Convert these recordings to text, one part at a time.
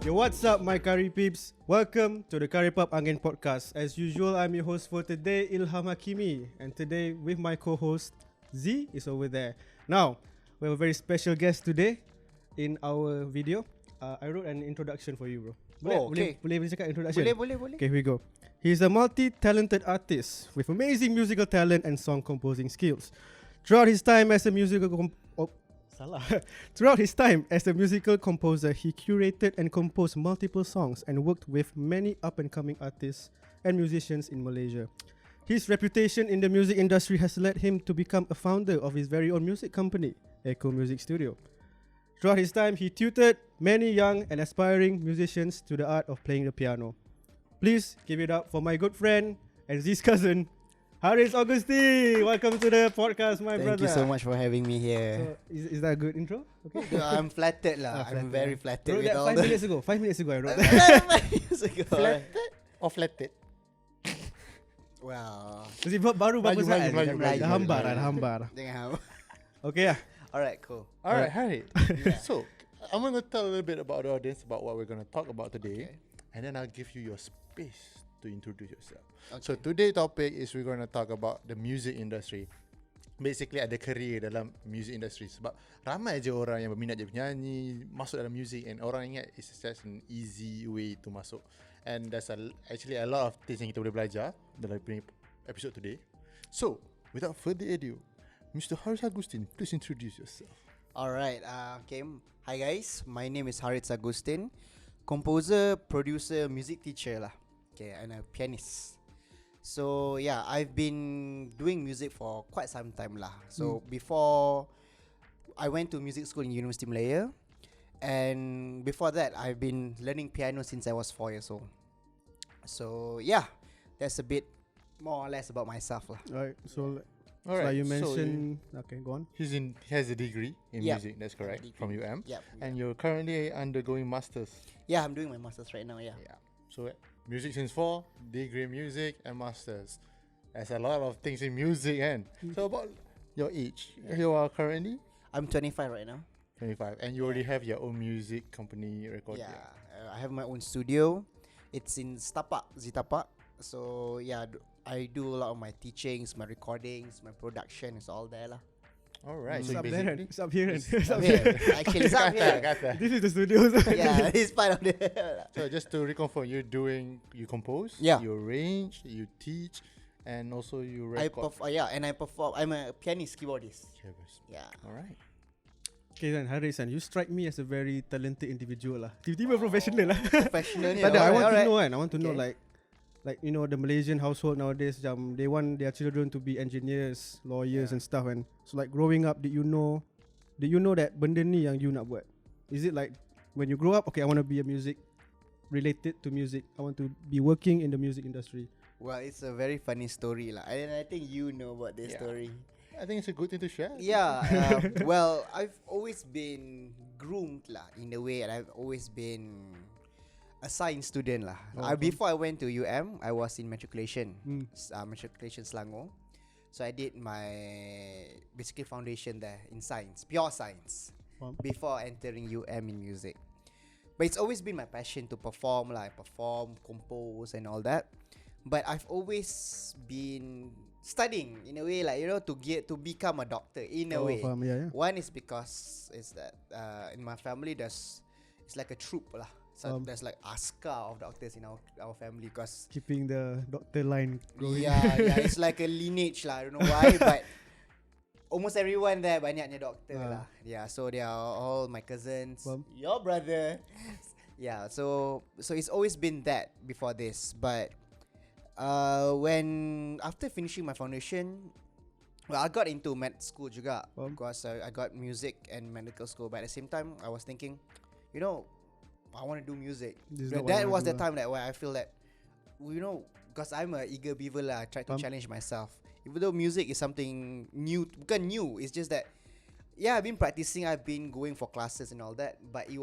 Yo, what's up, my KariPeeps? Welcome to the Karipap Angin podcast. As usual, I'm your host for today, Ilham Hakimi, and today with my co-host Z is over there. Now, we have a very special guest today in our video. I wrote an introduction for you, bro. Boleh cakap introduction? Boleh. Okay, here we go. He's a multi-talented artist with amazing musical talent and song composing skills. Throughout his time as a musical composer, he curated and composed multiple songs and worked with many up-and-coming artists and musicians in Malaysia. His reputation in the music industry has led him to become a founder of his very own music company, Echo Music Studio. Throughout his time, he tutored many young and aspiring musicians to the art of playing the piano. Please give it up for my good friend and Z's cousin, Harits Agustin. Welcome to the podcast, my brother. Thank you so much for having me here. So, is that a good intro? Okay. I'm flattered lah. I'm very flattered with all 5 minutes ago. 5 minutes ago I wrote that. 5 minutes ago. Flattered or flatted? Wow. Kasi baru berapa saat? Melayu. Dah hambar. Jangan. Okay lah. Alright, cool. Alright, Harry. So, I'm going to tell a little bit about the audience about what we're going to talk about today. Okay. And then I'll give you your space to introduce yourself. Okay. So, today's topic is we're going to talk about the music industry. Basically, ada career dalam music industry. Sebab ramai je orang yang berminat je penyanyi, masuk dalam music, and orang ingat it's just an easy way to masuk. And there's actually a lot of things yang kita boleh belajar dalam episode today. So, without further ado, Mr. Harits Agustin, please introduce yourself. Alright, okay. Hi guys, my name is Harits Agustin. Composer, producer, music teacher lah. Okay, and a pianist. So yeah, I've been doing music for quite some time lah. So before I went to music school in University Malaysia, and before that I've been learning piano since I was 4 years old. So yeah, that's a bit more or less about myself lah. Right. So Alright, you mentioned. Okay, go on. He has a degree in Yep. music, that's correct, Degree. from UM. Yep. And you're currently undergoing masters. Yeah, I'm doing my masters right now. Yeah. So music since 4, degree in music and masters. There's a lot of things in music, and so about your age, you are currently I'm 25 right now. 25, and you already have your own music company record. Yeah, I have my own studio. It's in Zitapak. So yeah, I do a lot of my teachings, my recordings, my production is all there lah. Alright, It's so up there. basically, It's up here. It's up here. Actually, it's up here. Kata. This is the studio. Yeah, it's part of the. So just to reconfirm, you compose, Yeah. you arrange, you teach, and also you I record. perform. I'm a pianist, keyboardist. Yeah. Alright. Okay then, Harits, you strike me as a very talented individual lah. Tiba-tiba professional lah. Professional. Tak ada, I want to know kan. I want to know Okay. like you know the Malaysian household nowadays, they want their children to be engineers, lawyers and stuff. And so like growing up, did you know that benda ni yang you nak buat? Is it like when you grow up, okay, I want to be a music related to music. I want to be working in the music industry. Well, it's a very funny story lah. And I think you know about this Yeah. story. I think it's a good thing to share. Yeah. Well, I've always been groomed lah in a way, and I've always been a science student lah. Before I went to UM, I was in matriculation, matriculation Selangor. So I did my basically foundation there in science, pure science, before entering UM in music. But it's always been my passion to perform, compose and all that. But I've always been studying in a way, like, you know, to become a doctor in a way. Faham, yeah. One is because is that in my family it's like a troop lah. So there's like askar of doctors in our family, because Keeping the doctor line going. yeah, it's like a lineage lah. I don't know why, but almost everyone there banyaknya doctor lah. Yeah, so they are all my cousins, your brother. Yeah, so it's always been that before this. But when after finishing my foundation, well, I got into med school juga, because I got music and medical school. But at the same time, I was thinking, you know, I want to do music. That was the time that where I feel that, you know, because I'm a eager beaver lah, I try to challenge myself. Even though music is something new, bukan new, it's just that, yeah, I've been practicing, I've been going for classes and all that, but it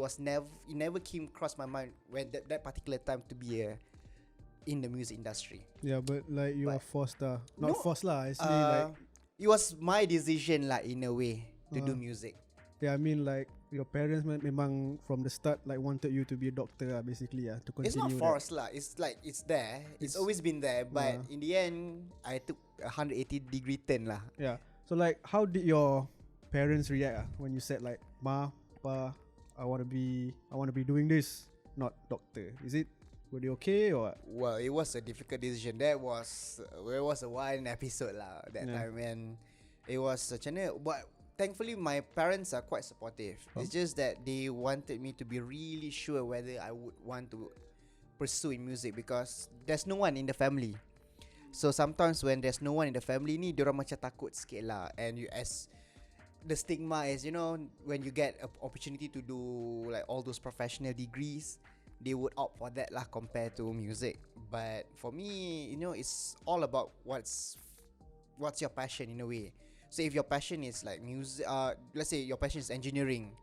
never came across my mind when that particular time to be in the music industry. Yeah, but like you are forced lah. Not forced lah, actually like it was my decision lah in a way to do music. Yeah, I mean like your parents memang from the start like wanted you to be a doctor basically to continue. It's not forced lah. It's like it's there. It's always been there. But in the end, I took a 180-degree turn lah. Yeah. So like, how did your parents react when you said like, Ma, Pa, I want to be doing this, not doctor? Were they okay or what? Well, it was a difficult decision. There was a one episode lah that time, and it was such but thankfully my parents are quite supportive. It's just that they wanted me to be really sure whether I would want to pursue in music, because there's no one in the family. So sometimes when there's no one in the family ni, diorang macam takut sikit lah. And you, as the stigma is, you know, when you get an opportunity to do like all those professional degrees, they would opt for that lah compared to music. But for me, you know, it's all about what's your passion in a way. So if your passion is like music, let's say your passion is engineering,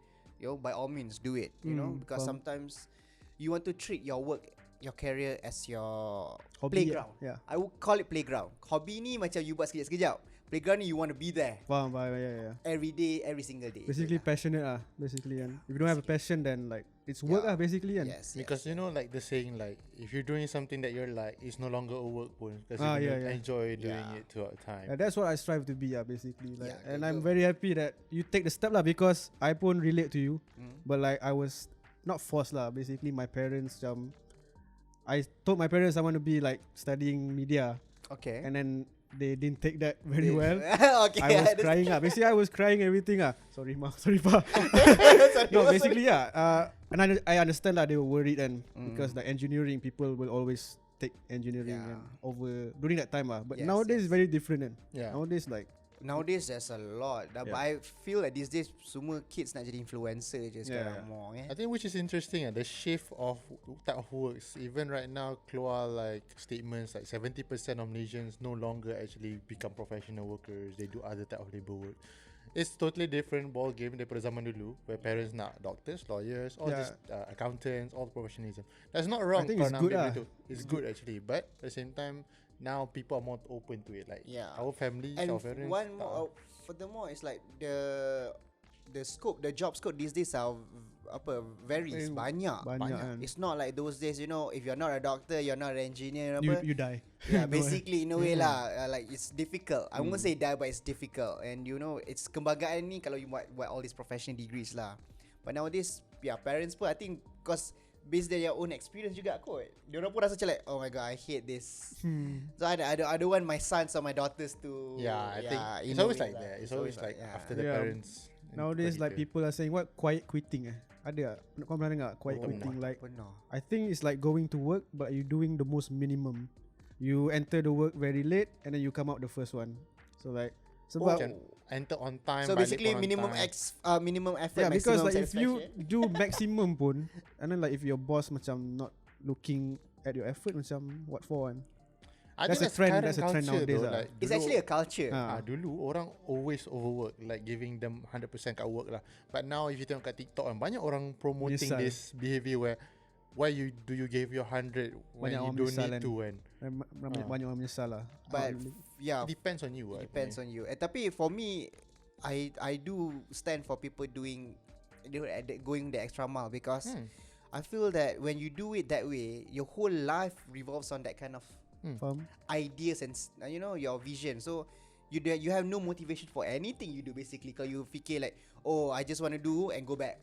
by all means do it, you know, because sometimes you want to treat your work, your career as your hobby, playground. Yeah. I would call it playground. Hobby ni macam you buat sekejap-sekejap. Playground ni you want to be there. Faham, yeah. Every day, every single day. Basically passionate basically. And if you don't have a passion, then like it's work basically. And yes. Because you know, like the saying, like if you're doing something that you're like, it's no longer a work pun, because you enjoy doing it throughout time. That's what I strive to be basically. Like, and I'm go. very happy that you take the step because I pun relate to you. But like I was not forced basically my parents I told my parents I want to be like studying media. Okay. And then they didn't take that very well. Okay. I was crying basically I was crying everything Sorry ma, sorry pa. No, basically and I understand that they were worried, and because the engineering people will always take engineering and over during that time but nowadays it's very different Nowadays there's a lot. But I feel like these days semua kids nak jadi influencer je sekarang more. I think which is interesting the shift of type of works. Even right now keluar like statements like 70% of Malaysians no longer actually become professional workers. They do other type of labor work. It's totally different ball game daripada zaman dulu where parents nak doctors, lawyers, all these accountants, all the professionalism. That's not wrong. I think it's good It's good actually, but at the same time now people are more open to it. Like our family, and our parents. One more, furthermore, it's like the scope, the job scope these days are varies banyak. It's not like those days, you know, if you're not a doctor, you're not an engineer, you die. Yeah, basically in a way lah, like it's difficult. I won't say die, but it's difficult. And you know, it's kebanggaan ni kalau you buat all these professional degrees lah. But nowadays, parents pun I think because based on their own experience juga kot, diorang pun rasa macam like, oh my god, I hate this. So I don't want my sons or my daughters to. I think it's always like that. It's always like after the parents. Nowadays like people are saying what quiet quitting ada kau pernah dengar quiet quitting? Like I think it's like going to work but you doing the most minimum. You enter the work very late and then you come out the first one. So like sebab enter on time. So basically minimum minimum effort. Yeah, because like if you do maximum pun, and then like if your boss macam not looking at your effort macam what for one? That's a trend nowadays though, like it's actually a culture. Dulu orang always overwork, like giving them 100% kat work lah. But now if you tengok kat TikTok banyak orang promoting this behavior where why do you give your 100 when you don't need to kan? Banyak orang menyesal lah. But it depends on you. Depends on you. Tapi for me, I do stand for people going the extra mile, because I feel that when you do it that way, your whole life revolves on that kind of ideas and you know your vision. So you have no motivation for anything you do basically. Kalau you fikir like, oh, I just want to do and go back.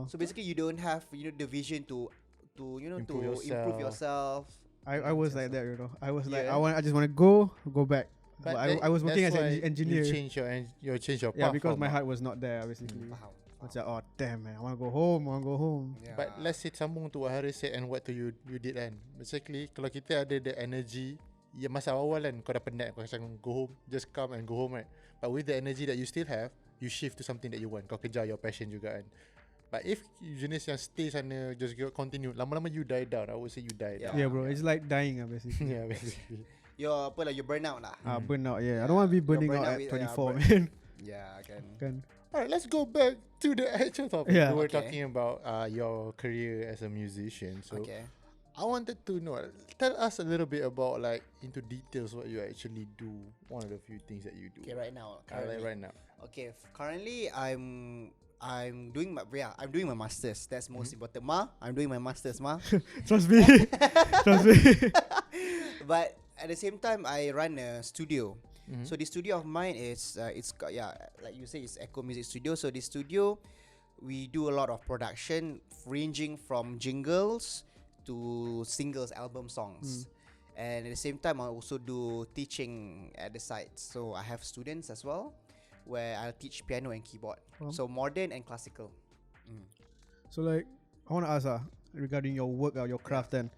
So basically you don't have the vision to improve yourself. I was like that, I was like I just want to go back. But I was working as an engineer. You change your path. Yeah, because my heart was not there basically. Macam, oh damn man, I want to go home. Yeah. But let's say sambung to what Harits said and what you did kan. Basically kalau kita ada the energy, masa awal kan kau dah penat, kau macam go home, just come and go home right. But with the energy that you still have, you shift to something that you want. Kau kejar your passion juga kan. But if you jenis yang stay sana, just continue, lama-lama you die down. I would say you die down. Yeah bro, it's like dying basically. Yeah, basically. You burn out lah. Burn out, I don't want to be burning out at 24 man. Yeah, kan. Alright, let's go back to the actual topic. Yeah. We were talking about your career as a musician. So I wanted to know, tell us a little bit about like into details what you actually do. One of the few things that you do. Okay, right now. Right now. Okay, currently I'm doing my masters. That's most important. I'm doing my masters, Trust me. Trust me. But at the same time, I run a studio. So the studio of mine is like you say, it's Echo Music Studio. So the studio, we do a lot of production, ranging from jingles to singles, album songs. And at the same time, I also do teaching at the site. So I have students as well, where I'll teach piano and keyboard. So modern and classical. So like, I want to ask regarding your work or your craft then.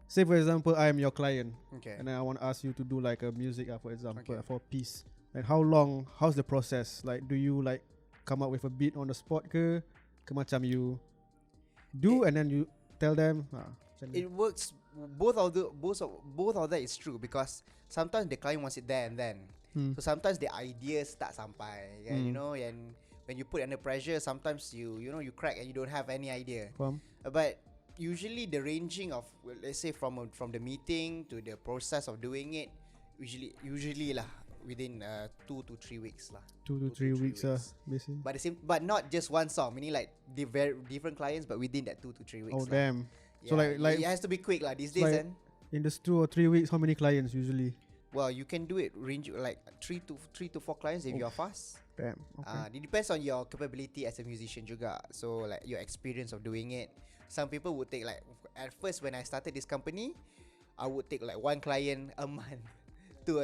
Say for example, I am your client. Okay. And then I want to ask you to do like a music, for example, Okay. for a piece. And how's the process? Like, do you like come up with a beat on the spot ke macam you do and then you tell them? Macam ni. It works. Both of that is true, because sometimes the client wants it there and then. So sometimes the ideas tak sampai, you know, and when you put under pressure, sometimes you crack and you don't have any idea. But usually the ranging of, let's say from the meeting to the process of doing it, usually lah within 2 to 3 weeks lah. 2 to 3 weeks basically. But not just one song, meaning like the very different clients, but within that 2 to 3 weeks. Oh damn. Yeah, So like it has to be quick lah these so days. like And in this 2 or 3 weeks, how many clients usually? well, you can do it range like 3 to 4 clients if you're fast. Damn. Okay. It depends on your capability as a musician juga. So like your experience of doing it. Some people would take like, at first when I started this company, I would take like 1 client a month.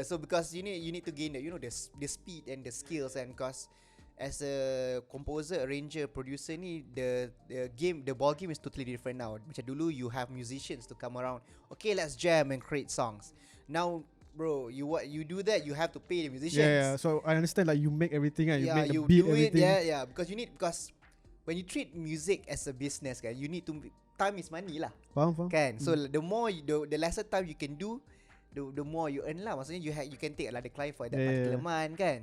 So because you need to gain the speed and the skills, and because as a composer, arranger, producer ni, the ball game is totally different now. Macam dulu you have musicians to come around, okay, let's jam and create songs. Now, bro, you do that, you have to pay the musicians. Yeah. So I understand, like you make everything, you make the you beat, do everything. it, because when you treat music as a business, kan, you need to, time is money lah. Faham. Kan? So the more the lesser time you can do, the more you earn lah. Maksudnya you can take the client for that particular month, kan.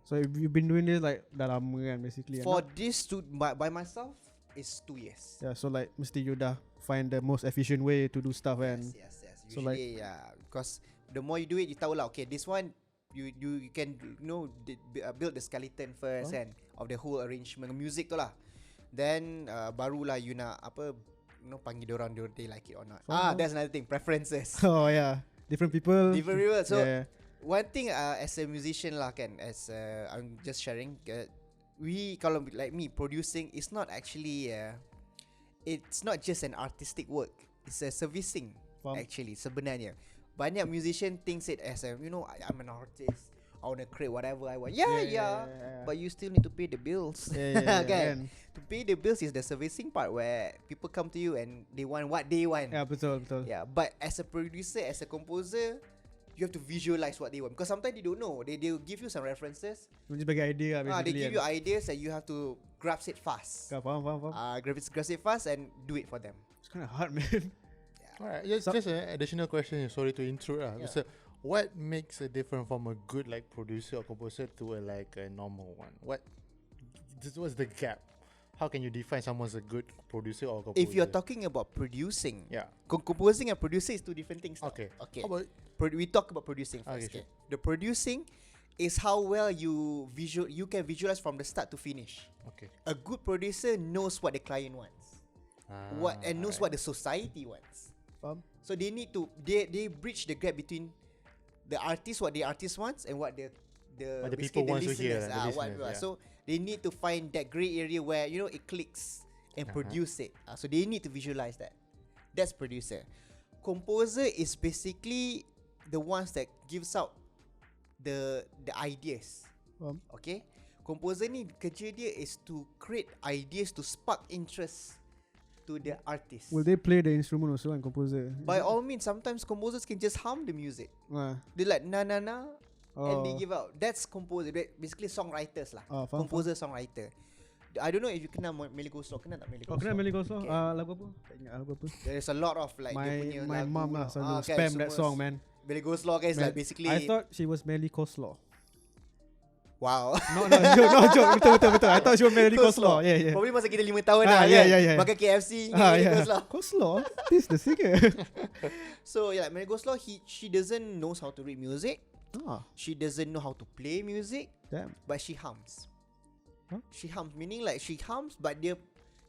So you've been doing this like dah lama kan basically. For this by myself is 2 years. Yeah, so like mesti you dah find the most efficient way to do stuff and Yes. So Usually, because the more you do it, you tahu lah, okay, this one you can build the skeleton first and of the whole arrangement music tu lah. Then barulah you nak panggil diorang, they like it or not. That's another thing, preferences. oh yeah, different people. So yeah. One thing as a musician lah kan, as I'm just sharing, we kalau like me producing, it's not actually it's not just an artistic work, it's a servicing. Actually sebenarnya banyak musician thinks it as I'm an artist, I want to create whatever I want. Yeah. But you still need to pay the bills. Kan? To pay the bills is the servicing part, where people come to you and they want what they want. Yeah, betul. Yeah, but as a producer, as a composer, you have to visualize what they want, because sometimes they don't know. They'll give you some references. Just bagi idea basically. They give you ideas and you have to grasp it fast. Faham. Grasp it fast and do it for them. It's kind of hard, man. Alright, just an additional question. Sorry to intrude. So, what makes a difference from a good like producer or composer to a normal one? What's the gap? How can you define someone's a good producer or composer? If you're talking about producing, yeah, composing and producing is 2 different things. Okay. How about we talk about producing first. Okay, sure. The producing is how well you can visualize from the start to finish. Okay. A good producer knows what the client wants, knows what the society wants. So they need to they bridge the gap between the artist, what the artist wants, and what the people wants to hear. So they need to find that grey area where it clicks and produce it. So they need to visualize that. That's producer. Composer is basically the ones that gives out the ideas. Okay. Composer ni kerja dia is to create ideas to spark interest to the artist. Will they play the instrument also and composer? By all means, sometimes composers can just hum the music. They like na and they give out. That's composer. Basically songwriters lah. Composer, songwriter. I don't know if you kenal Melly Goslow. Kenal tak Melly Goslow? Kenal Melly Goslow? Lagu apa? Tak ingat lagu apa. There's a lot of like my mom lah selalu spam that song, man. Melly Goslow guys, like basically I thought she was Melly Coleslaw. Wow. No joke. Betul. I thought she was Melly Coleslaw. Yeah. Probably masa kita 5 tahun lah. Yeah. Makan KFC, Melly Goslow. Coleslaw? This the singer. So yeah, Melly Goslow, she doesn't know how to read music. She doesn't know how to play music. Damn. But she hums. She hums, meaning like she hums, but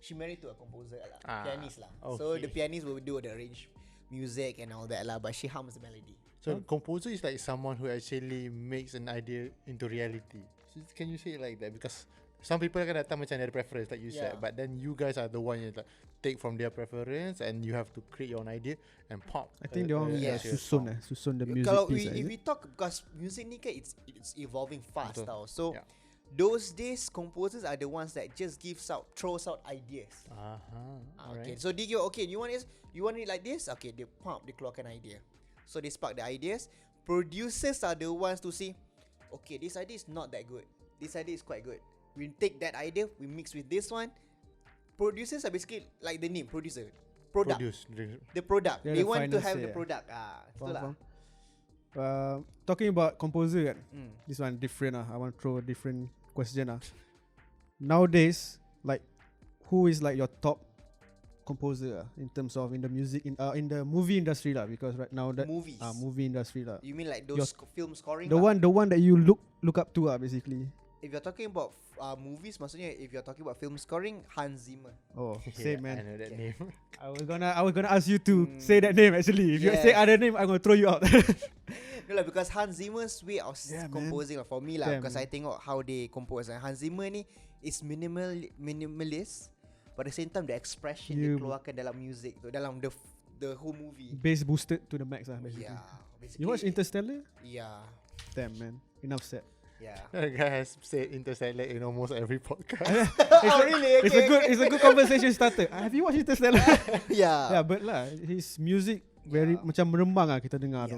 she married to a composer lah, pianist lah. So okay. the pianist will do the arrange music and all that lah, but she hums the melody. So composer is like someone who actually makes an idea into reality. So can you say it like that? Because some people kan datang macam dari preference like you said, but then you guys are the one yang like take from their preference and you have to create your own idea and pop. I think they want susun the music Kalau piece. if we talk, because music ni kan it's evolving fast Betul. tau. So Yeah. those days composers are the ones that just throws out ideas. Okay, so they go, okay, you want it like this? Okay, they keluarkan idea. So they spark the ideas. Producers are the ones to see, okay, this idea is not that good. This idea is quite good. We take that idea, we mix with this one. Producers are basically like the name, producer. Product. The product. They're They the want to finance have say, the product. Itulah. Talking about composer kan, this one different I want to throw a different question Nowadays, like, who is like your top composer in terms of in the music in the movie industry lah? Because right now that Movies. movie industry lah. You mean like those film scoring? The one that you look up to basically. If you're talking about movies, maksudnya if you're talking about film scoring, Hans Zimmer. Oh, same I man. know that name. I was gonna ask you to say that name actually. If you say other name, I'm gonna throw you out. No lah, because Hans Zimmer's way of composing lah, for me lah, because I tengok how they compose. And Hans Zimmer ni is minimalist, but at the same time the expression dia keluarkan dalam music tu, dalam the whole movie. Bass boosted to the max basically. Yeah, basically. You watch Interstellar? Yeah. Damn man, enough said. Yeah. That guy has said Interstellar in almost every podcast. Really? It's a good conversation starter. Have you watched Interstellar? Yeah. Yeah, but lah, his music very macam merembang kita dengar tu.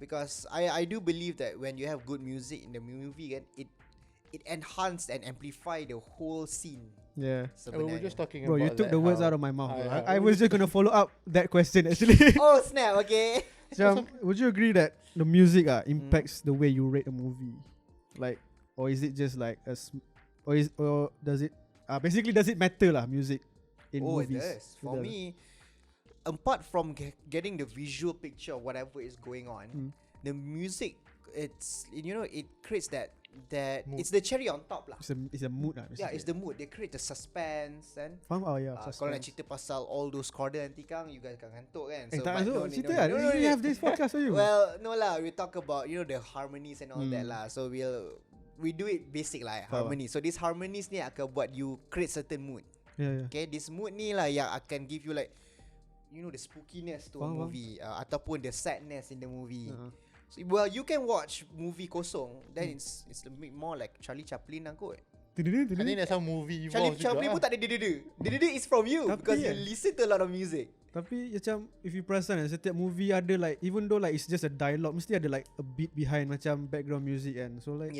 Because I do believe that when you have good music in the movie, it enhanced and amplify the whole scene. Yeah. We were just talking Bro, about you took the words out of my mouth. I Yeah. was just gonna follow up that question actually. Oh snap! Okay. Macam, would you agree that the music impacts the way you rate a movie? Like, or is it just like or does it basically does it matter lah, music in movies? It does. For me, apart from getting the visual picture of whatever is going on, the music, it creates that mood. it's the cherry on top lah. It's a mood lah. Yeah, it's the mood. They create the suspense and faham? Oh yeah, kalau nak cerita pasal all those chords nanti kan, you guys akan ngantuk kan. Tak masuk cerita lah. We have this podcast for you. Well, no lah, we talk about the harmonies and all that lah. So we do it basic lah, harmony. So these harmonies ni akan buat you create certain mood. Yeah. Okay, this mood ni lah yang akan give you like the spookiness to a movie, ataupun the sadness in the movie. So, well, you can watch movie kosong, then it's a bit more like Charlie Chaplin lah kot. I think that's how movie Charlie evolves Chaplin juga. pun tak ada dede is from you. Tapi because you listen to a lot of music. Tapi macam if you perasan setiap movie ada like, even though like it's just a dialogue, mesti ada like a beat behind macam background music kan. So like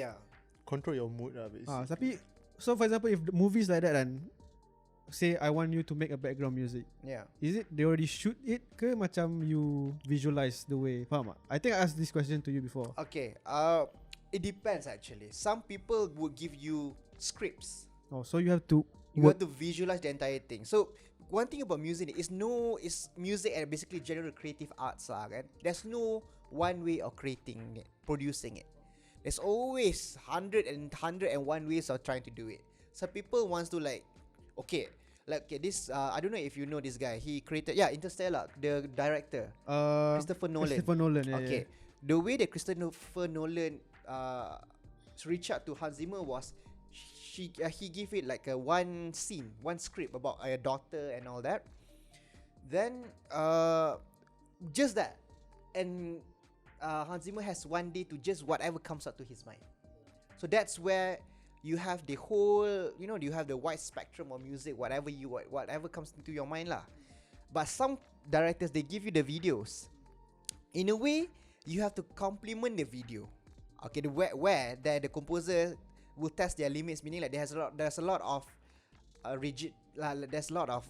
Control your mood lah basically. tapi so for example if the movies like that kan, say I want you to make a background music. Yeah. Is it they already shoot it ke macam you visualize the way? Faham tak? I think I asked this question to you before. Okay. It depends actually. Some people would give you scripts. Oh, so you have to visualize the entire thing. So one thing about music is music and basically general creative arts lah kan. There's no one way of creating it, producing it. There's always 101 ways of trying to do it. Some people wants to like, okay, this I don't know if you know this guy. He created Interstellar, the director, Christopher Nolan. Yeah. The way that Christopher Nolan reached out to Hans Zimmer was he gave it like a one script about a daughter and all that. Then just that, and Hans Zimmer has one day to just whatever comes out to his mind. So that's where you have the whole, you have the wide spectrum of music, whatever comes into your mind lah. But some directors, they give you the videos. In a way, you have to complement the video. Okay, where the composer will test their limits, meaning like there's a lot of rigid lah, there's a lot of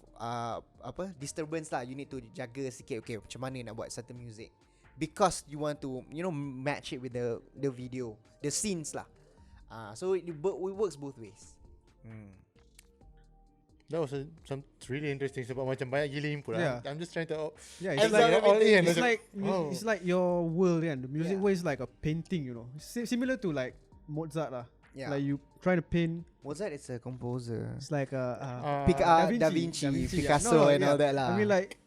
disturbance lah. You need to jaga sikit. Okay, macam mana nak buat certain music, because you want to match it with the video, the scenes lah. So it works both ways. That was some really interesting sebab macam banyak gila input lah. I'm just trying to it's like your world kan. The music world is like a painting, Similar to like Mozart lah. Yeah. Like you try to paint. Mozart is a composer. It's like Da Vinci, Picasso, and all that lah. I mean, like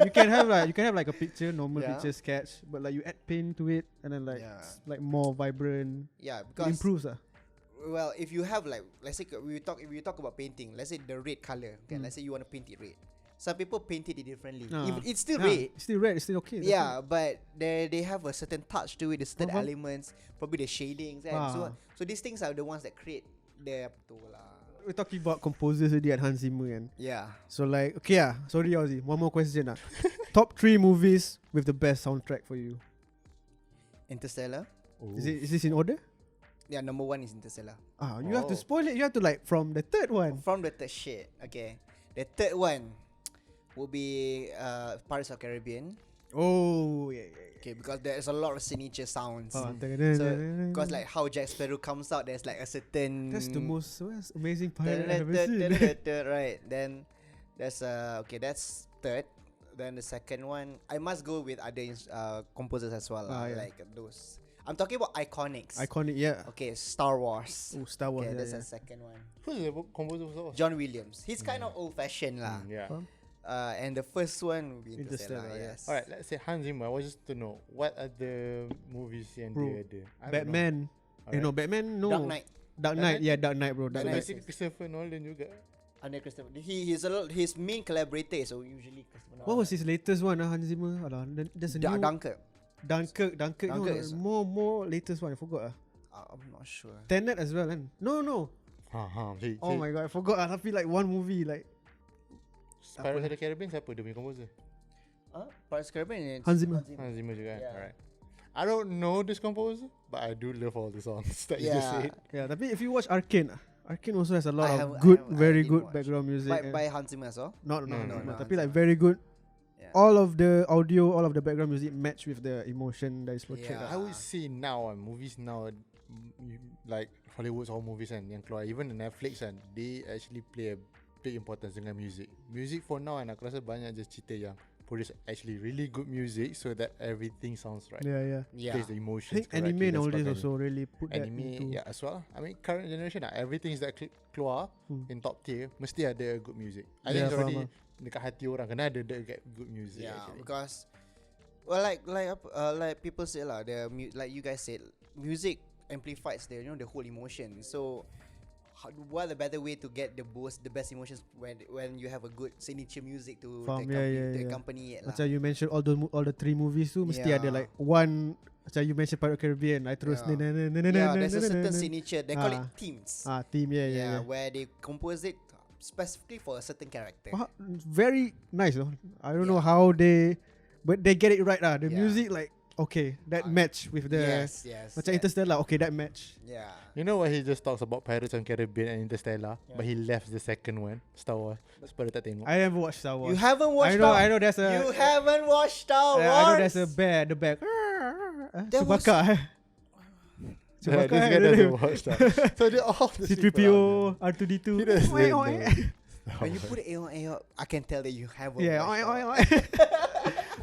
you can have like a picture, normal Yeah. picture sketch, but like you add paint to it, and then like Yeah. it's like more vibrant. Yeah, It because improves. well, if you have like, let's say if we talk about painting, let's say the red color. Okay, let's say you want to paint it red. Some people paint it differently. It's still red. It's still red. It's still okay. Yeah, but they have a certain touch to it, the certain Faham. elements, probably the shadings and so on. So these things are the ones that create the We're talking about composers already at Hans Zimmer, and yeah. so like okay, sorry Ozzy, one more question. Top 3 movies with the best soundtrack for you. Interstellar. Is this in order? Yeah, number 1 is Interstellar. You have to spoil it. You have to like from the third one. From the third shit. Okay. The third one will be Pirates of Caribbean. Oh yeah. Okay, because there's a lot of signature sounds. So, Because like how Jack Sparrow comes out, there's like a certain. that's the most amazing pirate I've ever seen. Right. Then there's okay, that's third. Then the second one, I must go with other composers as well. Yeah. Like those. I'm talking about iconics. Iconic, yeah. Okay, Star Wars. Oh, Star Wars. Okay, Yeah, that's yeah. the second one. Who's the composer for Star Wars? John Williams. He's kind of old-fashioned lah. Yeah. And the first one will be Interstellar. Interstellar, Yes. Alright, let's say Hans Zimmer. I want just to know what are the movies yang Bro, dia ada. I don't Batman. know. No, Batman. No. Dark Knight. Dark Knight. Yeah, Dark Knight, bro. Dark Dark Knight. Knight. Basically Christopher Nolan juga. Under Christopher. He's a lot. His main collaborator. So usually Christopher Nolan. What was his latest one? Hans Zimmer. There's a new Dunkirk. Dunkirk. Dunkirk is- More latest one. I forgot. I'm not sure. Tenet as well. Kan? No. Oh my god, I forgot. I feel like one movie like Pirates of the Caribbean siapa dia punya composer? Pirates of the Caribbean. Hans Zimmer. Hans Zimmer juga. Yeah. Alright. I don't know this composer, but I do love all the songs that you just said. Yeah, tapi if you watch Arcane also has a lot I of haven't- I very didn't good watch. background music. By Hans Zimmer as well. No, No, tapi Hans like Zimmer. very good. Yeah. All of the audio, all of the background music match with the emotion that is portrayed. Yeah. I would say now movies now like Hollywood horror movies and yang keluar, even the Netflix and they actually play a big importance dengan music. Music for now, and aku rasa banyak je cerita yang produce actually really good music so that everything sounds right. Yeah. Plays the I emotions think correctly anime dan nowadays sebagainya. also really put that Anime, into. yeah, as well. I mean, current generation everything is that keluar in top tier, mesti ada good music. I think Yeah, it's already faham. dekat hati orang, kena ada dekat good music. Yeah, actually. because like people say lah, like you guys said, music amplifies the the whole emotion. So what a better way to get the best emotions when you have a good signature music to Faham, accompany it lah. Macam you mentioned all the 3 movies tu mesti Yeah. ada like one. Macam you mentioned Pirate Caribbean, I terus Yeah. There's a certain signature. They call it Ah. themes. Theme, yeah. Where they compose it specifically for a certain character. Very nice, though. I don't know Yeah. how but they get it right lah. The Yeah. music like okay, that match with the yes. macam Interstellar. Okay, that match. Yeah. You know what he just talks about Pirates of the Caribbean and Interstellar, Yeah. but he left the second one, Star Wars. Sebab dia tak tengok. I never watched Star Wars. You haven't watched. I know there's a. You haven't watched Star Wars. I know there's a bear. The bear. There was- Chewbacca. This guy doesn't watch that. So they all the C3PO, R2D2. He doesn't Oink, know. oink. When you put it on, I can tell that you haven't. Yeah, watched oink, Star oink, Wars. oink.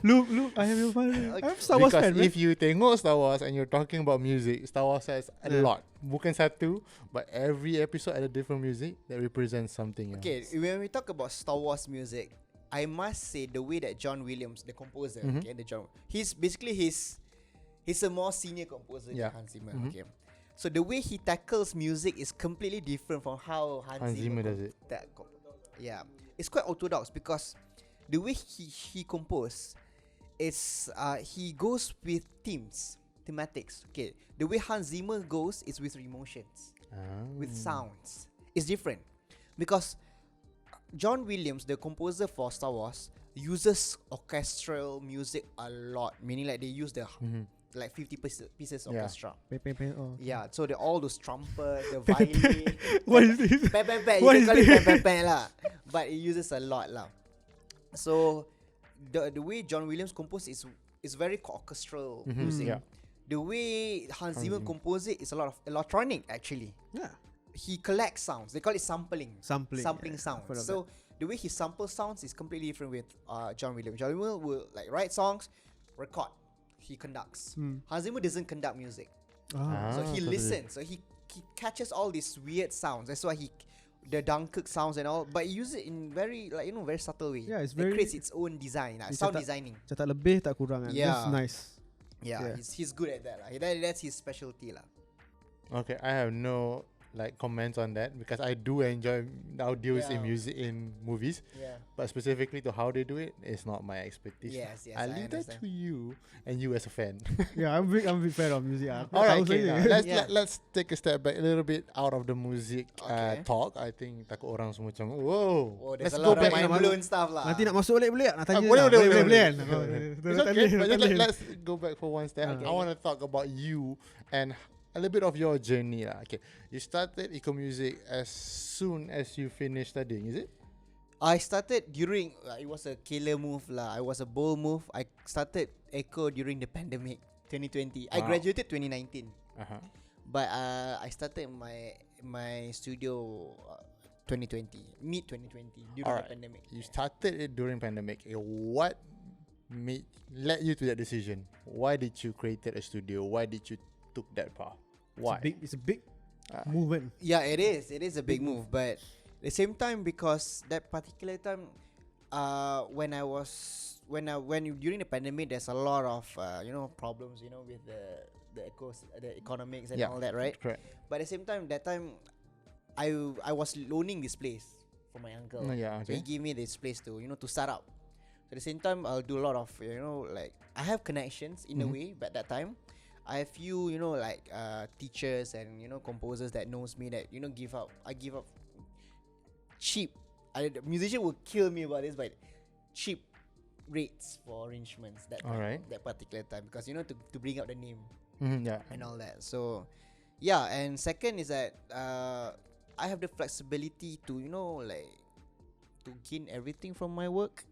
Look, I have your father. Okay. I'm Star Wars Because fan, man. if you tengok Star Wars and you're talking about music, Star Wars has a Yeah. lot. Bukan satu, but every episode ada different music that represents something. Okay, when we talk about Star Wars music, I must say the way that John Williams, the composer, Mhm. okay, he's a more senior composer Yeah. than Hans Zimmer. Mhm. Okay, so the way he tackles music is completely different from how Hans Zimmer does it. Yeah, it's quite orthodox because the way he compose, it's he goes with thematics. Okay, the way Hans Zimmer goes is with emotions, with sounds. It's different because John Williams, the composer for Star Wars, uses orchestral music a lot. Meaning like they use the like 50 pieces Yeah. orchestra. Oh. Yeah, so all those trumpet, the violin. What is this? Bang, bang, bang. What You is can call it this? bang, bang, bang lah. But it uses a lot lah. So the way John Williams composes is very orchestral music. Yeah. The way Hans Zimmer Zimmer. composes it is a lot of electronic actually. Yeah. He collects sounds. They call it sampling. Sampling, Sampling yeah. sounds. Heard of So the way he samples sounds is completely different with John Williams. John Williams will like write songs, record. He conducts. Hans Zimmer doesn't conduct music. Ah. So he totally. listens. So he catches all these weird sounds. That's why the Dunkirk sounds and all, but he use it in very very subtle way. Yeah, it's It very. creates its own design, sound designing. Macam tak lebih tak kurang kan. Yeah. That's nice. Yeah, he's good at that. That's his specialty lah. Okay, I have no like comments on that because I do enjoy audios in music in movies, but specifically to how they do it is not my expertise. Yes, I leave that to you and you as a fan. Yeah, I'm a big fan of music. Alright, okay, now, Yeah. let's take a step back a little bit out of the music Okay. talk. I think takut orang semua macam whoa. Oh, there's let's a go lot of back. mind blown stuff lah. Nanti nak masuk boleh tak? Nak tanya boleh, tak? boleh, boleh kan? It's Tak okay, boleh, but tak boleh. let's go back for one step. Okay. I want to talk about you and a little bit of your journey lah. Okay, you started eco music as soon as you finished studying, is it? I started during it was a killer move lah. It was a bold move. I started echo during the pandemic 2020. I Wow. graduated 2019. Uh-huh. But I started my studio 2020, mid 2020 during Alright. the pandemic. You started it during pandemic. What led you to that decision? Why did you create a studio? Why did you took that path? Why? It's a big movement. Yeah, it is. It is a big move, but at the same time, because that particular time, when during the pandemic, there's a lot of problems, with the economics and all that, right? Correct. But at the same time, that time, I was loaning this place for my uncle. Yeah, So okay. he gave me this place to to start up. So at the same time, I'll do a lot of like I have connections in a way, but that time. I have few, teachers and composers that knows me that I give up cheap. The musician will kill me about this, but cheap rates for arrangements that Alright. that particular time because to bring up the name Yeah. and all that. So yeah, and second is that I have the flexibility to to gain everything from my work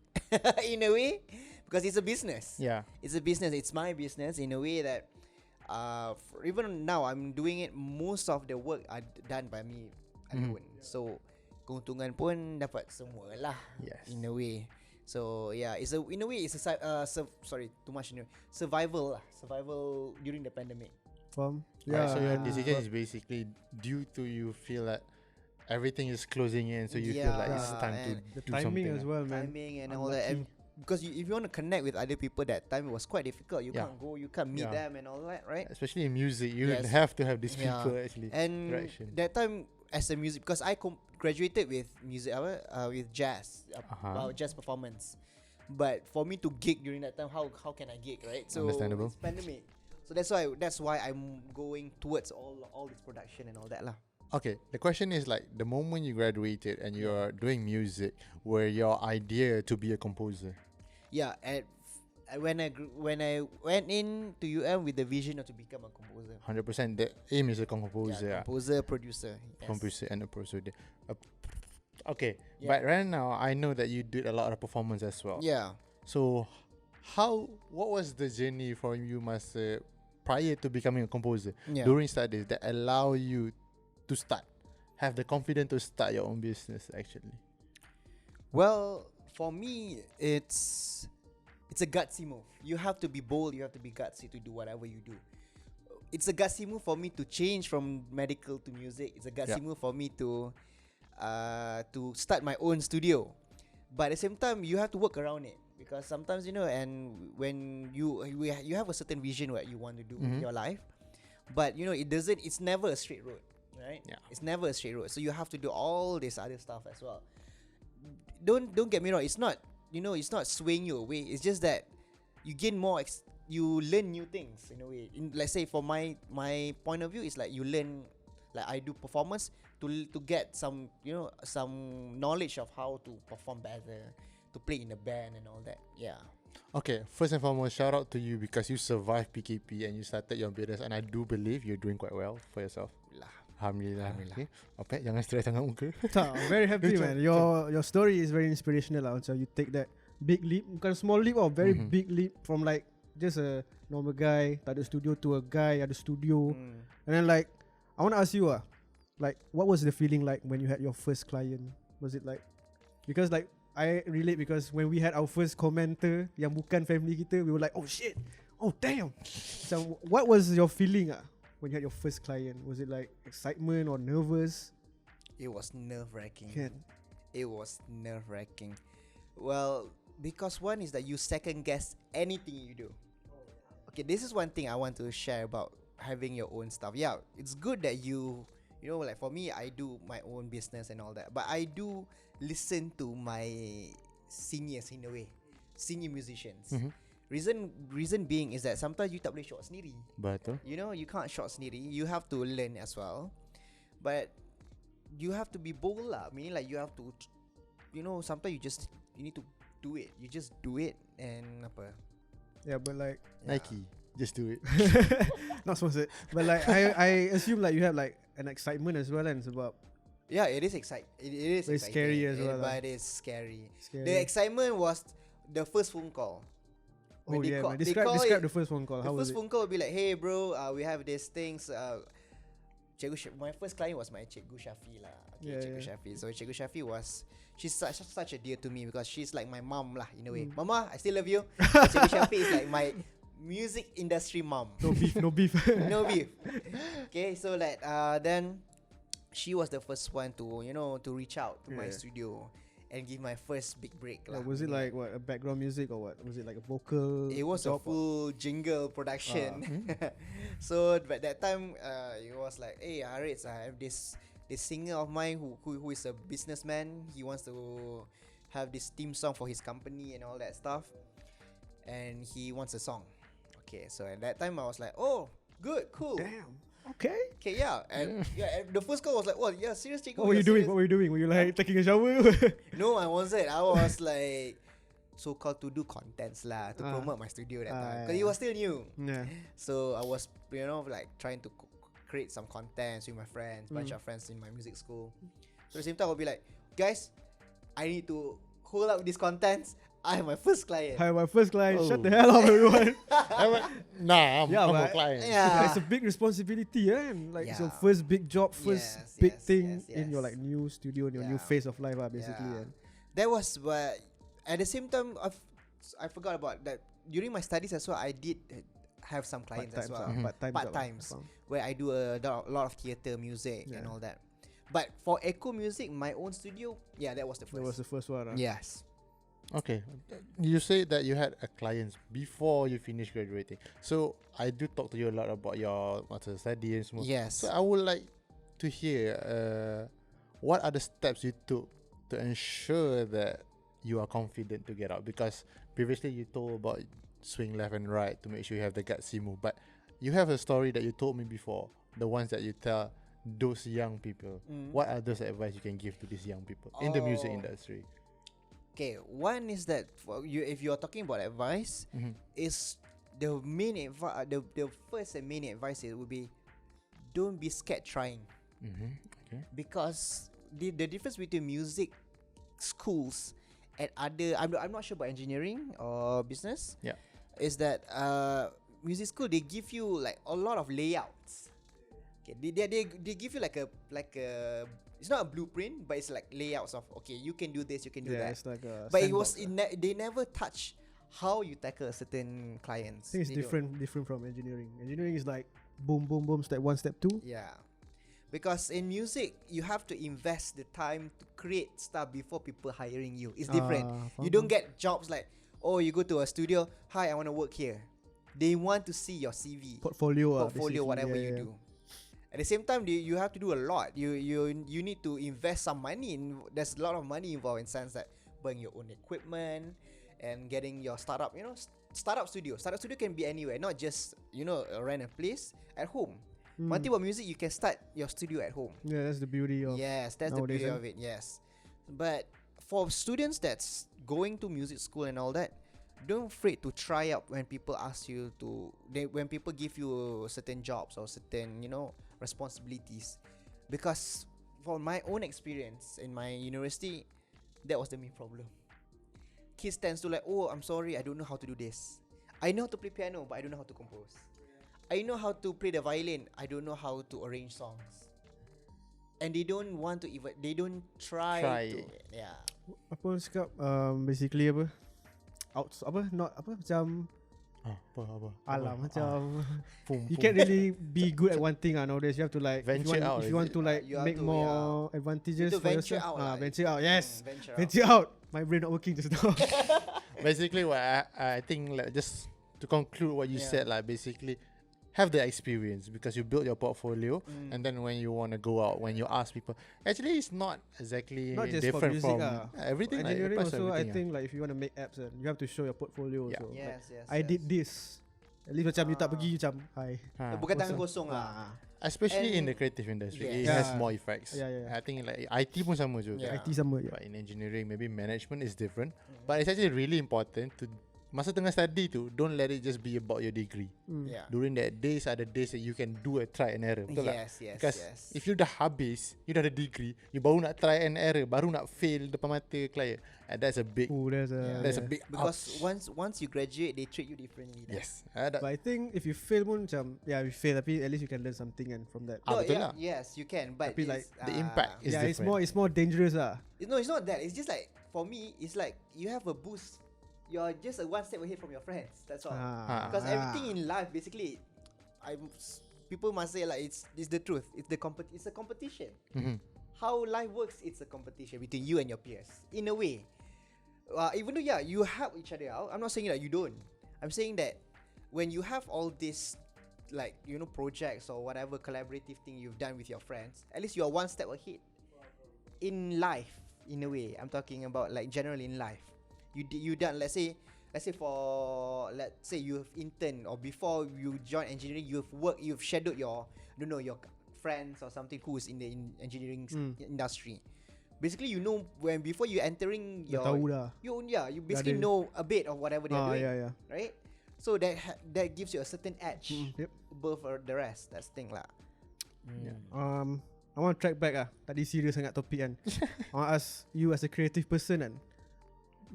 in a way because it's a business. Yeah. It's a business. It's my business in a way that even now I'm doing it. Most of the work are done by me alone. So keuntungan pun dapat semua lah. Yes. In a way. So yeah, in a way it's a sorry too much. Survival lah. Survival during the pandemic. Right, so your decision is basically due to you feel that everything is closing in, so you feel like it's time to The do timing something. as well, man. Timing and all that. And because if you want to connect with other people that time, it was quite difficult. You can't go, you can't meet them and all that, right? Especially in music, you Yes. have to have these Yeah. people actually. And interaction. that time as a music, because I graduated with music, with jazz, jazz performance. But for me to gig during that time, how can I gig, right? So Understandable. it's pandemic. So that's why I'm going towards all this production and all that lah. Okay, the question is like the moment you graduated and you're doing music, were your idea to be a composer? Yeah, when I went into with the vision of to become a composer. 100%. The aim is a composer. Composer, producer. Yes. Composer and a producer. Okay, but right now I know that you did a lot of performance as well. Yeah. So, what was the journey for you, Master, prior to becoming a composer during studies that allow you to have the confidence to start your own business actually? Well, for me, it's a gutsy move. You have to be bold. You have to be gutsy to do whatever you do. It's a gutsy move for me to change from medical to music. It's a gutsy move for me to start my own studio. But at the same time, you have to work around it because sometimes and when you have a certain vision what you want to do in your life, but it's never a straight road, right? Yeah. It's never a straight road. So you have to do all this other stuff as well. Don't get me wrong. It's not it's not swaying you away. It's just that you gain more. You learn new things in a way. Let's say for my point of view, it's like you learn. Like I do performance to get some some knowledge of how to perform better, to play in a band and all that. Yeah. Okay, first and foremost, shout out to you because you survived PKP and you started your business, and I do believe you're doing quite well for yourself. Alhamdulillah. Okay. Opek, jangan stress sangat muka. I'm very happy, man. Your story is very inspirational lah. So you take that big leap, bukan small leap or very big leap from like just a normal guy tak ada studio to a guy ada studio, and then like I want to ask you like what was the feeling like when you had your first client? Was it like, because like I relate because when we had our first commenter yang bukan family kita, we were like, oh shit, oh damn. So what was your feeling when you had your first client? Was it like excitement or nervous? It was nerve-wracking. Can. It was nerve-wracking. Well, because one is that you second guess anything you do. Okay, this is one thing I want to share about having your own stuff. Yeah, it's good that you know, like for me, I do my own business and all that. But I do listen to my seniors in a way, senior musicians. Reason being is that sometimes you tak boleh shot sendiri. Betul. You know, you can't shot sendiri. You have to learn as well. But you have to be bold lah. Meaning like you have to, you know, sometimes you need to do it. You just do it and apa. Yeah, but like Nike, just do it. not sponsored. But like I assume like you have like an excitement as well, and it's about Yeah, it is exciting. It is Very exciting, scary as well, but it's scary. scary. The excitement was the first phone call. Oh When they yeah, call- man. they Describe call it- the first phone call. The How was first it? phone call will be like, "Hey bro, we have these things." My first client was my Cikgu Shafi lah. Okay, Yeah, Cikgu yeah. Shafi. So Cikgu Shafi she's such a dear to me because she's like my mom lah in a way. Mm. Mama, I still love you. But Cikgu Shafi is like my music industry mom. No beef, no beef. No beef. Okay, so like then she was the first one to to reach out to my Yeah. studio and give my first big break lah. Was it like what, a background music or what? Was it like a vocal? It was a job or- full jingle production. So at that time, it was like, hey, Harits, I have this singer of mine who is a businessman. He wants to have this theme song for his company and all that stuff, and he wants a song. Okay, so at that time I was like, oh, good, cool. Damn. Okay. Okay, yeah, and the first call was like, well, yeah, serious, Cikgu. What were you doing? What were you doing? Were you like taking a shower? No, I wasn't. I was like so-called to do contents lah, to Ah. promote my studio that time. Ah, Because it yeah. was still new. Yeah. So I was, like trying to create some contents with my friends, bunch of friends in my music school. So at the same time, I'll be like, guys, I need to hold up these contents. I have my first client. Hi, my first client. Shut Oh. the hell up, everyone. Nah, Yeah, I'm a but- client. Yeah. It's a big responsibility, Like it's your Yeah. first big job, first Yes, big yes, thing yes, in your yes. like new studio, in your new Yeah. phase of life, basically. Yeah. And That was, but at the same time, I forgot about that. During my studies as well, I did have some clients as well. Part-times. Where I do a lot of theatre music and Yeah. all that. But for Echo Music, my own studio, that was the first. That was the first one. Yes. Okay, you say that you had a clients before you finished graduating. So I do talk to you a lot about your study and semua. Yes. So I would like to hear what are the steps you took to ensure that you are confident to get out, because previously you told about swing left and right to make sure you have the gutsy move, but you have a story that you told me before, the ones that you tell those young people. What are those advice you can give to these young people in the music Oh. industry? Okay, one is that for you, if you are talking about advice, is the main the first and main advice it would be, don't be scared trying, Okay. because the difference between music schools and other, I'm not sure about engineering or business. Yeah. Is that music school, they give you like a lot of layouts. Okay, they give you like a it's not a blueprint, but it's like layouts of, okay, you can do this, you can do that. It's like a But it was sandbox, they never touch how you tackle certain clients. I think it's They don't. different from engineering. Engineering is like boom, boom, boom, step one, step two. Yeah, because in music you have to invest the time to create stuff before people hiring you. It's different. You don't get jobs like, oh, you go to a studio, hi, I want to work here. They want to see your CV, portfolio, portfolio, basically. whatever Yeah, you yeah. do. At the same time, you have to do a lot. You need to invest some money. There's a lot of money involved in sense that buying your own equipment and getting your startup. Startup studio. Startup studio can be anywhere, not just rent a place at home. One thing about music, you can start your studio at home. Yeah, that's the beauty of. Yes, that's the nowadays, beauty eh? of it. Yes, but for students that's going to music school and all that, don't afraid to try out when people ask you to. When people give you certain jobs or certain responsibilities, because for my own experience in my university, that was the main problem. Kids tends to like, oh, I'm sorry, I don't know how to do this. I know how to play piano, but I don't know how to compose. I know how to play the violin, I don't know how to arrange songs. And they don't want to even, they don't try. To, Apa cakap basically apa? Not apa macam Apa? Alah macam Pum, you pum. can't really be good at one thing nowadays. You have to like Venture out, if is you want it? to like You have make to, more advantageous You to for venture yourself. out lah. Venture out. Yes. Venture out. Venture out. My brain not working just now. Basically, what I think, like, just to conclude what you Yeah. said, like, basically have the experience because you build your portfolio, and then when you want to go out, when you ask people, actually it's not exactly Not just for different music, from everything. Like, Engineering applies to also, I everything, think like if you want to make apps, you have to show your portfolio. Yeah. Also. Yes, yes. I did this. At least macam you tak pergi macam hi. Bukan tangan kosong lah. Especially in And- the creative industry, Yes. it has Yeah. more effects. Yeah. I think like IT pun sama juga. Yeah. IT sama je. But in engineering, maybe management is different. But it's actually really important to masa tengah study tu, don't let it just be about your degree. Yeah. During that days are the days that you can do a try and error. Betul tak? Yes. Because yes. if you dah habis, you dah ada degree, you baru nak try and error, baru nak fail depan mata client, that's a big, that's a big Because ouch. once you graduate, they treat you differently. Yes. But I think if you fail pun macam you fail tapi at least you can learn something and from that. No, betul yeah, lah. yes, you can. But Tapi like, it's, the impact is yeah, different. it's more dangerous No, it's not that. It's just like for me, it's like you have a boost. You're just one step ahead from your friends. That's all. Because everything in life, basically, people must say like it's the truth. It's a competition. How life works, it's a competition between you and your peers. In a way, even though you help each other out. I'm not saying that you don't. I'm saying that when you have all this, like projects or whatever collaborative thing you've done with your friends, at least you are one step ahead in life. In a way, I'm talking about like generally in life. You done, let's say you've interned, or before you join engineering, you've shadowed your friends or something who's in the engineering industry. Basically, when before you entering Dah tahu dah. you basically know a bit of whatever they're doing, yeah. right? So that gives you a certain edge Yep. above the rest. That's the thing lah. I want to track back tadi serious sangat topik kan. I want to ask you as a creative person kan,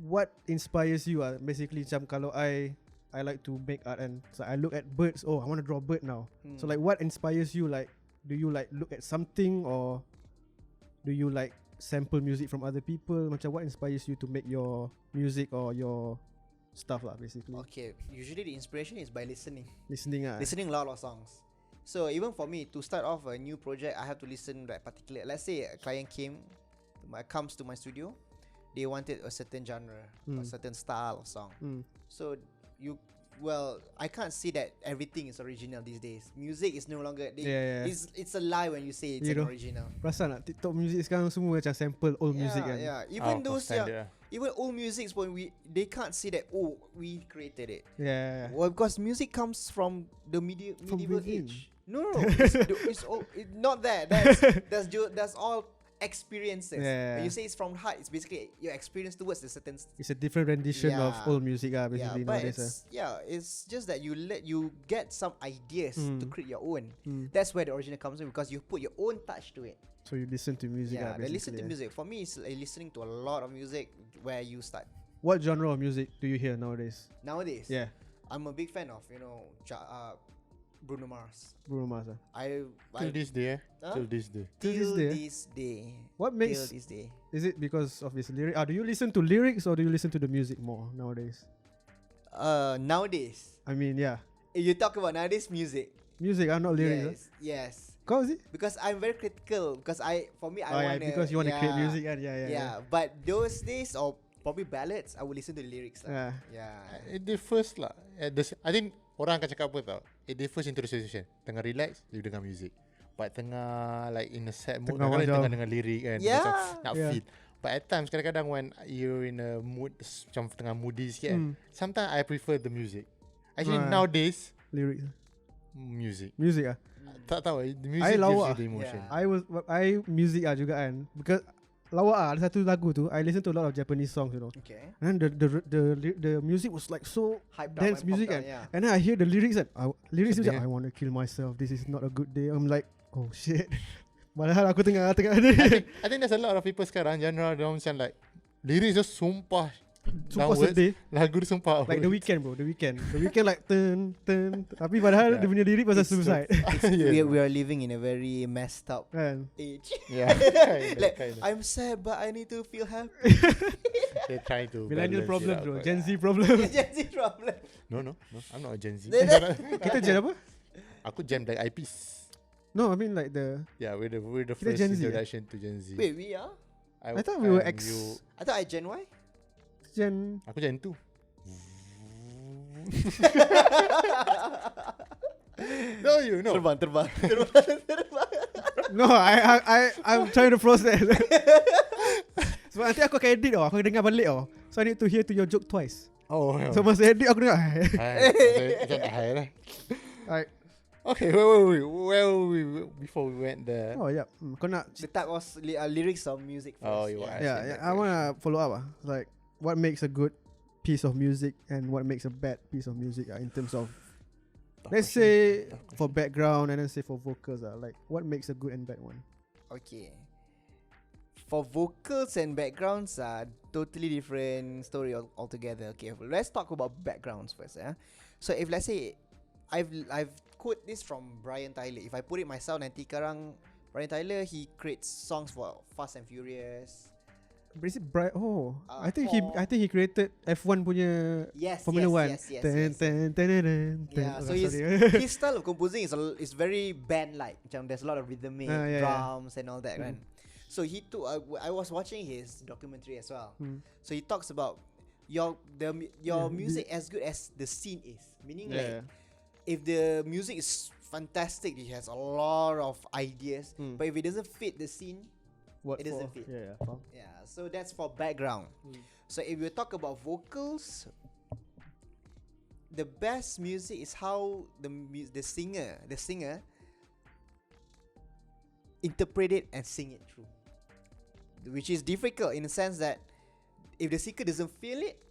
what inspires you basically macam kalau I like to make art and so I look at birds, I want to draw a bird now. So like what inspires you, like do you like look at something or do you like sample music from other people, macam what inspires you to make your music or your stuff lah basically. Okay, usually the inspiration is by listening Listening a lot of songs. So even for me to start off a new project, I have to listen like particular. Let's say a client comes to my studio, they wanted a certain genre, a certain style of song. So I can't say that everything is original these days. Music is no longer. It's a lie when you say it's an original. Perasan tak TikTok music sekarang semua macam sample old music kan. Yeah. Even old music when they can't say that we created it. Yeah. Well, because music comes from the medieval within. age. No, it's not that. That's all experiences. Yeah. When you say it's from heart, it's basically your experience towards a certain. It's a different rendition of old music basically but nowadays. it's just that you get some ideas to create your own. That's where the original comes in, because you put your own touch to it. So you listen to music They listen to music. For me, it's listening to a lot of music where you start. What genre of music do you hear nowadays? Nowadays, Yeah, I'm a big fan of Bruno Mars. Bruno Mars. Till this day, Huh? till this day. Till this day? this day. What Till makes this day. is it because of his lyric? Do you listen to lyrics or do you listen to the music more nowadays? Nowadays, I mean, yeah, if you talk about nowadays music, music are not lyrics. yes. How is it? Because I'm very critical. Because I wanna, because you want to create music and yeah. But those days, or probably ballads, I would listen to the lyrics lah. It differs lah. I think orang akan cakap apa tau, it differs into the situation. Tengah relax, you dengar music. But tengah like in a sad mood, kadang-kadang tengah dengar lirik kan, Yeah. macam nak Yeah. feel. But at times kadang-kadang when you're in a mood macam tengah moody sikit kan, sometimes I prefer the music. Actually nowadays Lyrics. music. Music Tak tahu, the music I gives lawak. you the emotion. I music juga kan, because lawak ada satu lagu tu I listen to a lot of Japanese songs, Okay. and then the music was like so Hyped up dance and music popped kan, out, yeah. and then I hear the lyrics and lyrics Sedih. macam I want to kill myself, this is not a good day. I'm like, oh shit. Padahal aku tengah I think there's a lot of people sekarang genre dia macam like lyrics just sumpah sumpah downwards. sedih. Lagu dia sumpah Like The Weeknd bro, The Weeknd like turn tapi padahal dia punya lirik pasal It's true. suicide. Yeah. We are living in a very messed up Kan. age. Yeah. Like Kinda. I'm sad, but I need to feel happy. They try to Millennial balance problem it out, bro, but Gen Z problem. Gen Z problem. No, I'm not a Gen Z. Kita Gen apa? Aku Gen Black Eyed Peas. No, I mean like the. Yeah, we're the Kita first Gen Z, introduction to Gen Z. Wait, we are? I thought we were X. I thought I Gen Y. Aku Gen 2. No, you know. Terbang. No, I'm trying to process. Sebab nanti aku akan edit tau. Aku dengar balik tau. So I need to hear to your joke twice. Oh. So masa edit aku dengar. Macam dah high lah. Alright. Okay, where were we before we went there? Oh yeah. Kau nak. The type was lyrics of music first. Oh, you are. Yeah. I wanna follow up. Like what makes a good piece of music and what makes a bad piece of music in terms of. Let's say for background and then say for vocals. Like what makes a good and bad one? Okay. For vocals and backgrounds are totally different story altogether. Okay, let's talk about backgrounds first. So if let's say I've quote this from Brian Tyler. If I put it myself, nanti sekarang Brian Tyler he creates songs for Fast and Furious. Basically, I think he created F1 punya Formula 1. Yes. Yeah, so his style of composing is very band-like. There's a lot of rhythmic drums and all that, right? So I was watching his documentary as well. So he talks about your music as good as the scene is. Meaning like if the music is fantastic, it has a lot of ideas, but if it doesn't fit the scene, it doesn't fit. Yeah. So that's for background. So if you talk about vocals, the best music is how the singer interpret it and sing it through, which is difficult in the sense that if the singer doesn't feel it,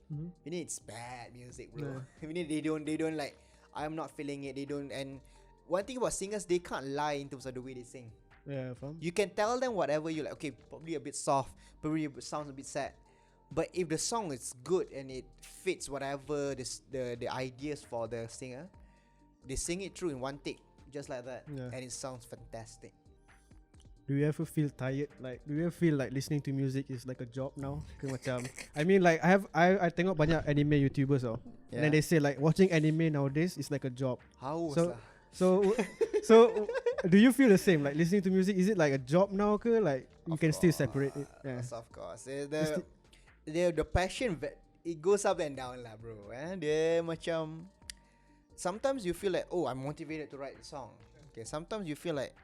it's bad music, bro. They don't like. I'm not feeling it. They don't. And one thing about singers, they can't lie in terms of the way they sing. Yeah, faham. You can tell them whatever you like. Okay, probably a bit soft, probably sounds a bit sad. But if the song is good and it fits whatever the ideas for the singer, they sing it through in one take, just like that, and it sounds fantastic. Do you ever feel tired? Like, do you ever feel like listening to music is like a job now? Macam, I mean, like I tengok banyak anime YouTubers and then they say like watching anime nowadays is like a job. How So do you feel the same? Like listening to music, is it like a job now? Like you can still separate it? Yeah. Yes, of course. The passion, it goes up and down lah, bro. Dia macam sometimes you feel like, oh, I'm motivated to write a song. Okay, sometimes you feel like,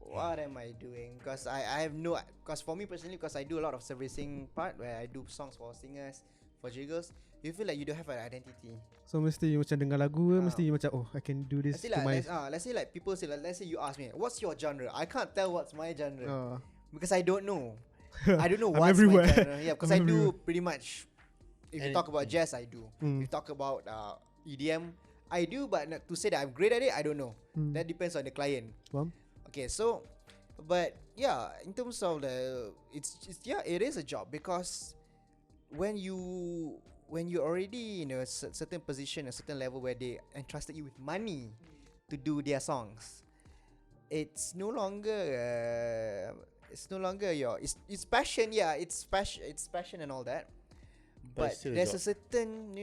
what am I doing? Because I have no. Because for me personally, because I do a lot of servicing part where I do songs for singers, for jiggles, you feel like you don't have an identity. So mesti you macam dengar lagu mesti you macam, oh, I can do this. Let's say like people say like, let's say you ask me, what's your genre? I can't tell what's my genre because I don't know. I don't know what's everywhere. my genre. Yeah, because I do pretty much. If you talk about jazz, I do. If you talk about EDM, I do. But to say that I'm great at it, I don't know. That depends on the client. Okay, so, but yeah, in terms of it is a job because when you already in a certain position, a certain level where they entrusted you with money to do their songs, it's no longer it's passion. Yeah, it's passion and all that. But there's a certain,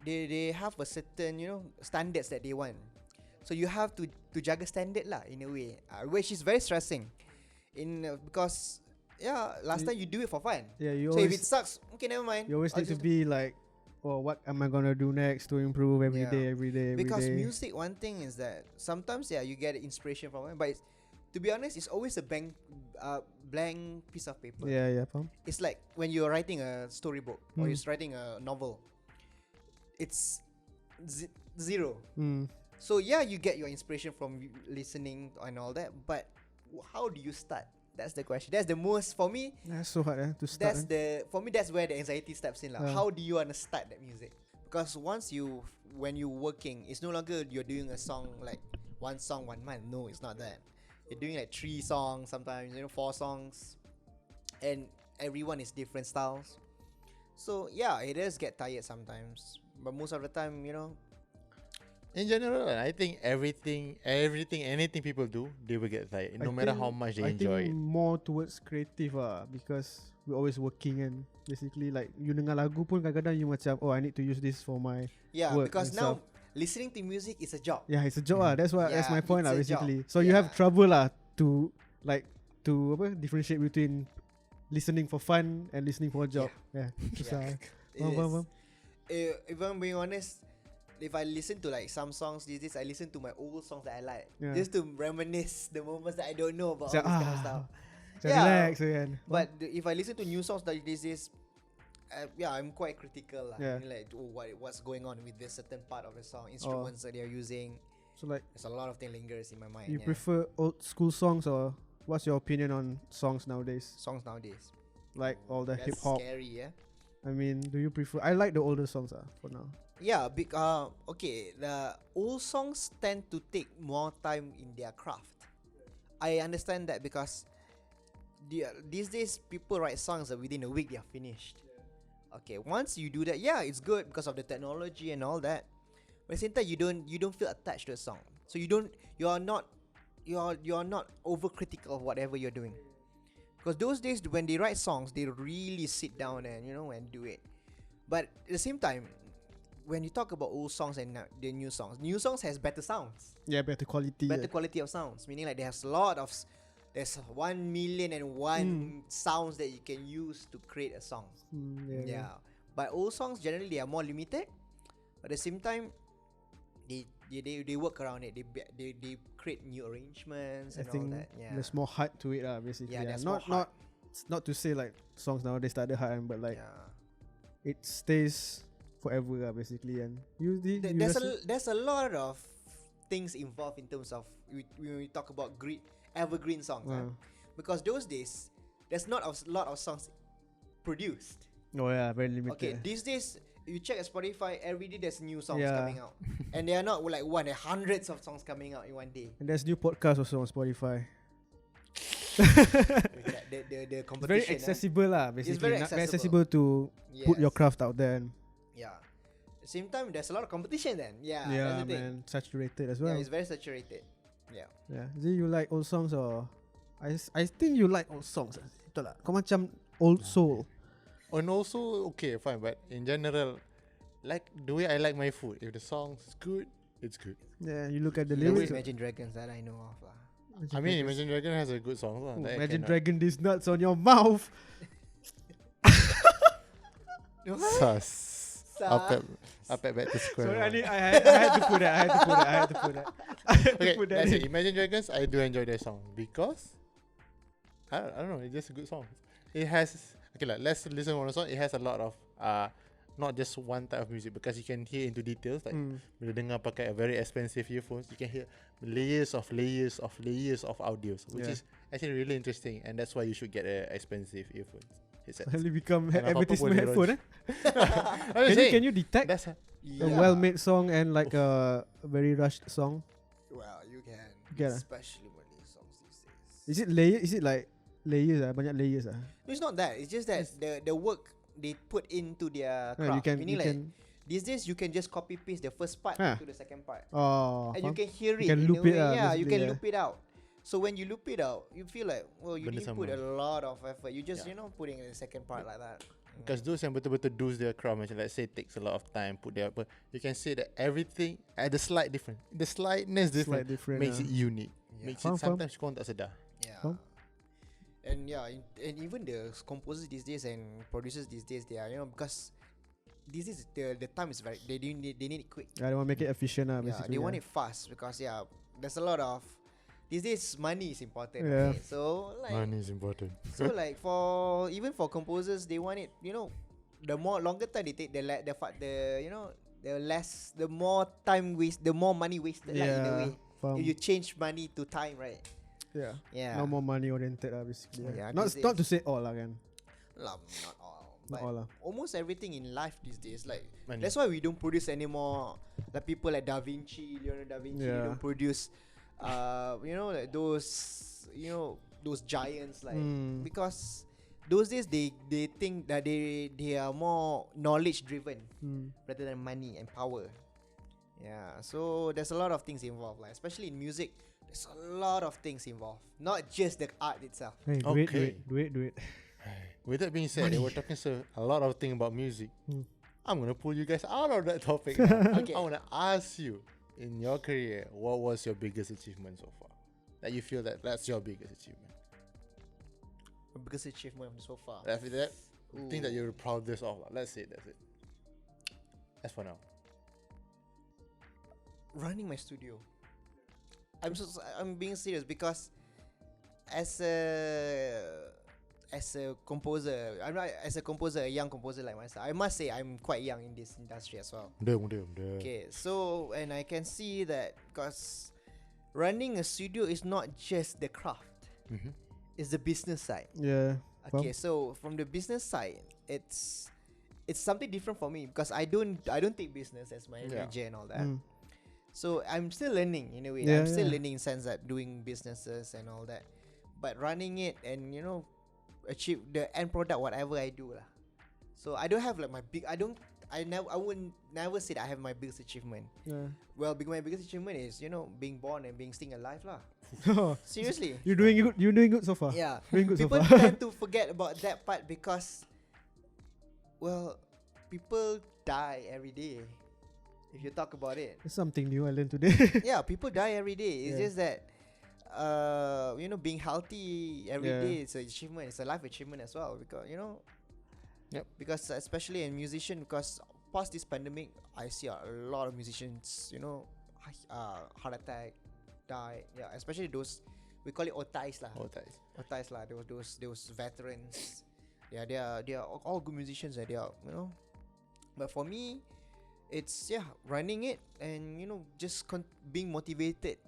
they have a certain, standards that they want. So you have to jaga standard lah in a way, which is very stressing. Because last time you do it for fun. Yeah, so if it sucks, okay, never mind. You always need to be like, oh, what am I gonna do next to improve every day? Because music, one thing is that sometimes you get inspiration from it, but to be honest, it's always a blank piece of paper. Yeah, faham. It's like when you're writing a storybook or you're writing a novel, it's zero. So you get your inspiration from listening and all that, but how do you start? That's the question. That's the most, for me. That's so hard to start. For me, that's where the anxiety steps in. How do you want to start that music? Because when you're working, it's no longer you're doing a song like one song 1 month. No, it's not that. You're doing like 3 songs sometimes, 4 songs, and everyone is different styles. So it does get tired sometimes, but most of the time, In general, I think anything people do, they will get tired, no matter how much they enjoy think it. more towards creative because we're always working and basically like you dengar lagu pun kadang-kadang you macam I need to use this for my work because and now stuff. listening to music is a job. Yeah, it's a job that's my point it's a basically. job. So you have Yeah. trouble to differentiate between listening for fun and listening for a job. Yeah. Susah. It Faham. is. If I'm being honest, if I listen to like some songs these days, I listen to my old songs that I like, just to reminisce the moments that I don't know about all this kind of stuff. Relax again. But if I listen to new songs like these days, I'm quite critical lah. Yeah. Like what's going on with this certain part of the song, instruments that they're using. So like There's a lot of things lingers in my mind. you prefer old school songs or what's your opinion on songs nowadays? songs nowadays? Like all the That's hip hop. scary, yeah. I mean, do you prefer? I like the older songs for now. Yeah, okay, the old songs tend to take more time in their craft. I understand that because these days people write songs that within a week they are finished. Okay, once you do that, it's good because of the technology and all that. But at the same time, you don't feel attached to a song, so you're not overcritical of whatever you're doing. Because those days when they write songs, they really sit down and and do it. But at the same time, when you talk about old songs and the new songs has better sounds. Yeah, better quality. Better quality of sounds, meaning like there's 1,000,001 sounds that you can use to create a song. But old songs generally they are more limited, but at the same time they work around it. They create new arrangements and all that. Yeah, there's more heart to it, basically. Yeah, there's more heart. Not to say like songs nowadays started hard, but like it stays forever, basically. And there's a lot of things involved in terms of when we talk about evergreen songs, because those days there's not a lot of songs produced. Oh yeah, very limited. Okay, these days you check at Spotify, every day there's new songs coming out, and they are not like hundreds of songs coming out in one day. And there's new podcasts also on Spotify. the competition. It's very accessible, basically. It's very accessible to put your craft out there. And At the same time, there's a lot of competition then. That's the thing. Man, saturated as well. Yeah, it's very saturated. Yeah. Do you like old songs or? I think you like old songs. Betul tak? Kau macam old soul. And also, okay, fine, but in general, like the way I like my food, if the song's good, it's good. Yeah, you look at the That's lyrics. Imagine Dragons that I know of. I mean, Imagine Dragon has a good song. Imagine Dragon these nuts on your mouth. Sus. Up back to square. Sorry, I had to put that. Okay, let's say Imagine Dragons, I do enjoy their song because I don't know, it's just a good song. It has let's listen to one song. It has a lot of not just one type of music, because you can hear into details. Like bila dengar pakai a very expensive earphones, you can hear layers of audios, which is actually really interesting, and that's why you should get a expensive earphones. Suddenly become And advertisement apa-apa headphone. Can you detect that's a well-made song and like a very rushed song? Well, you can. Yeah. Especially Malay songs these days. Is it layer? Is it like layers? Banyak layers. No, it's not that. It's just that the work they put into their craft. These days you can just copy paste the first part to the second part. And you can hear it. You can loop it out. You can loop it out. So when you loop it out, you feel like, well, you didn't put a lot of effort. You just, putting in the second part like that. Because those yang betul-betul do their craft, macam let's say takes a lot of time, put their, but you can see that everything at the slightness different makes it unique. Makes it sometimes korang tak sedar. Yeah. And even the composers these days and producers these days, they are, because these days the time is very, they need it quick. They want to make it efficient, basically. They want it fast because there's a lot of, these days money is important. Yeah. Okay? So like Money is important. So like even for composers, they want it. The longer time they take, the more time waste, the more money wasted. Like, in a way, if you change money to time, right? Yeah. No more money oriented, basically. Yeah, Not to say all, kan. Not all. But Not all, almost everything in life these days, like Money. that's why we don't produce anymore. Like people like Leonardo da Vinci, they don't produce. Like those giants, like because those days they think that they are more knowledge driven rather than money and power. Yeah, so there's a lot of things involved, like especially in music. There's a lot of things involved, not just the art itself. Hey, Okay. do it. With that being said, they were talking a lot of things about music. I'm gonna pull you guys out of that topic now. Okay. I wanna ask you, in your career, what was your biggest achievement so far? That you feel that's your biggest achievement. Biggest achievement so far. That thing that Ooh. you're proudest of. Let's say that's it. As for now. Running my studio. I'm being serious because as a composer, a young composer like myself, I must say I'm quite young in this industry as well. Okay, so and I can see that because running a studio is not just the craft, it's the business side. Yeah. Okay, so from the business side, it's something different for me because I don't take business as my major and all that. So I'm still learning in a way. Yeah, I'm still yeah. learning in sense that doing businesses and all that, but running it and achieve the end product whatever I do lah. So I don't have like I would never say that I have my biggest achievement. Yeah. Well, my biggest achievement is being born and being still alive lah. Seriously. You're doing good. You're doing good so far. Yeah. Doing good so People far. tend to forget about that part because, well, people die every day. If you talk about it, It's something new I learned today. yeah, people die every day. It's Yeah. just that, being healthy every Yeah. day is an achievement. It's a life achievement as well because Yep. because especially in musician, because past this pandemic, I see a lot of musicians, heart attack, die. Yeah, especially those we call it otais lah. Otais lah. Those veterans. Yeah, they are all good musicians. They are but for me, it's running it and just being motivated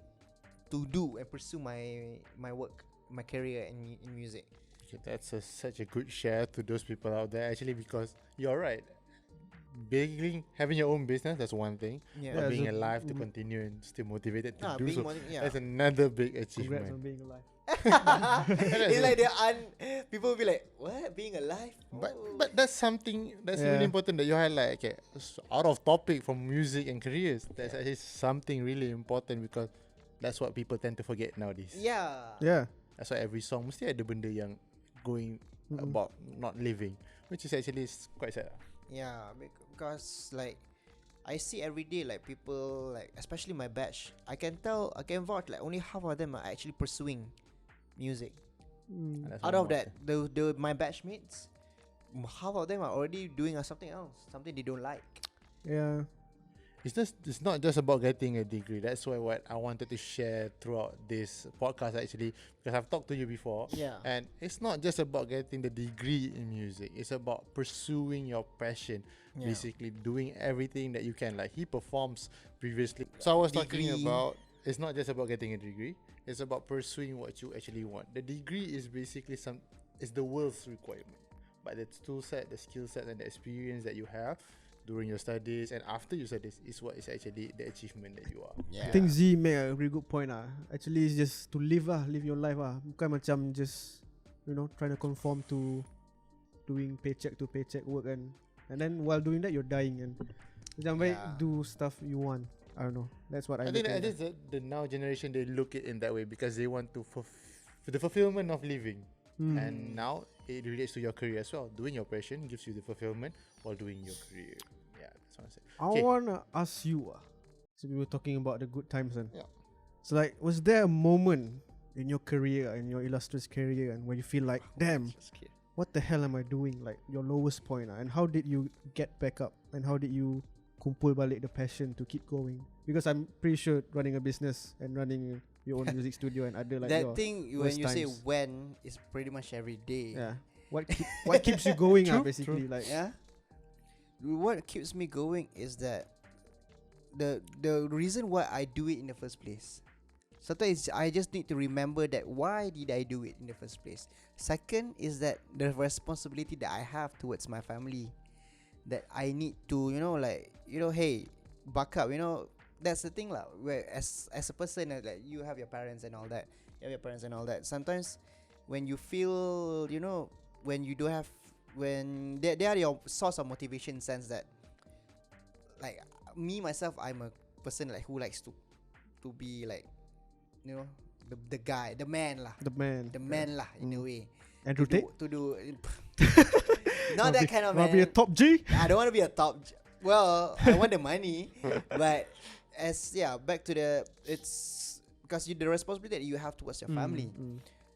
to do and pursue my work, my career in music. Okay, that's such a good share to those people out there actually, because you're right. Having your own business, that's one thing. Yeah. But Yeah, being so- alive to continue and still motivated to do being so, yeah. that's another big Congrats achievement. on being alive. It's like people will be like, what? Being alive? But that's something that's really important that you highlight. Okay, so out of topic from music and careers, that's actually something really important because that's what people tend to forget nowadays. Yeah. Yeah. That's why every song mesti ada benda yang going about not living, which is actually quite sad. Yeah, because like I see every day like people like especially my batch. I can vouch like only half of them are actually pursuing music. And that's Out what of I'm that, the my batchmates, half of them are already doing something else, something they don't like. Yeah. It's not just about getting a degree. That's why what I wanted to share throughout this podcast actually, because I've talked to you before. Yeah. And it's not just about getting the degree in music. It's about pursuing your passion. Yeah. Basically doing everything that you can. Like he performs previously. So I was talking Degree. about, it's not just about getting a degree. It's about pursuing what you actually want. The degree is basically it's the world's requirement. But the tool set, the skill set and the experience that you have during your studies and after your studies is what is actually the achievement that you are. Yeah. I think Z made a really good point. Actually, it's just to live your life. Bukan macam just trying to conform to doing paycheck to paycheck work and then while doing that you're dying and macam baik do stuff you want. I don't know. That's what I think look that at. is the now generation, they look it in that way because they want to the fulfillment of living. And now it relates to your career as well. Doing your passion gives you the fulfillment while doing your career. Yeah, that's what I said. I wanna ask you. So we were talking about the good times and Yeah. so like, was there a moment in your career, in your illustrious career, and where you feel like, damn, what the hell am I doing? Like your lowest point, and how did you get back up? And how did you kumpul balik the passion to keep going? Because I'm pretty sure running a business and running your own music studio and other like that your thing when worst you say times. when is pretty much every day. Yeah. What keeps you going? True, Basically, true. like Yeah. What keeps me going is that the reason why I do it in the first place. Sometimes I just need to remember that why did I do it in the first place. Second is that the responsibility that I have towards my family, that I need to hey, back up. That's the thing lah. Where as a person like you have your parents and all that. Sometimes when you feel when you don't have when they are your source of motivation, sense that like me myself, I'm a person like who likes to be like, you know, the guy, the man lah, The man. lah in a way. Andrew Tate. To do not that kind of Want man. to be a top G? I don't want to be a top. Well, I want the money, but back to it's because the responsibility that you have towards your family,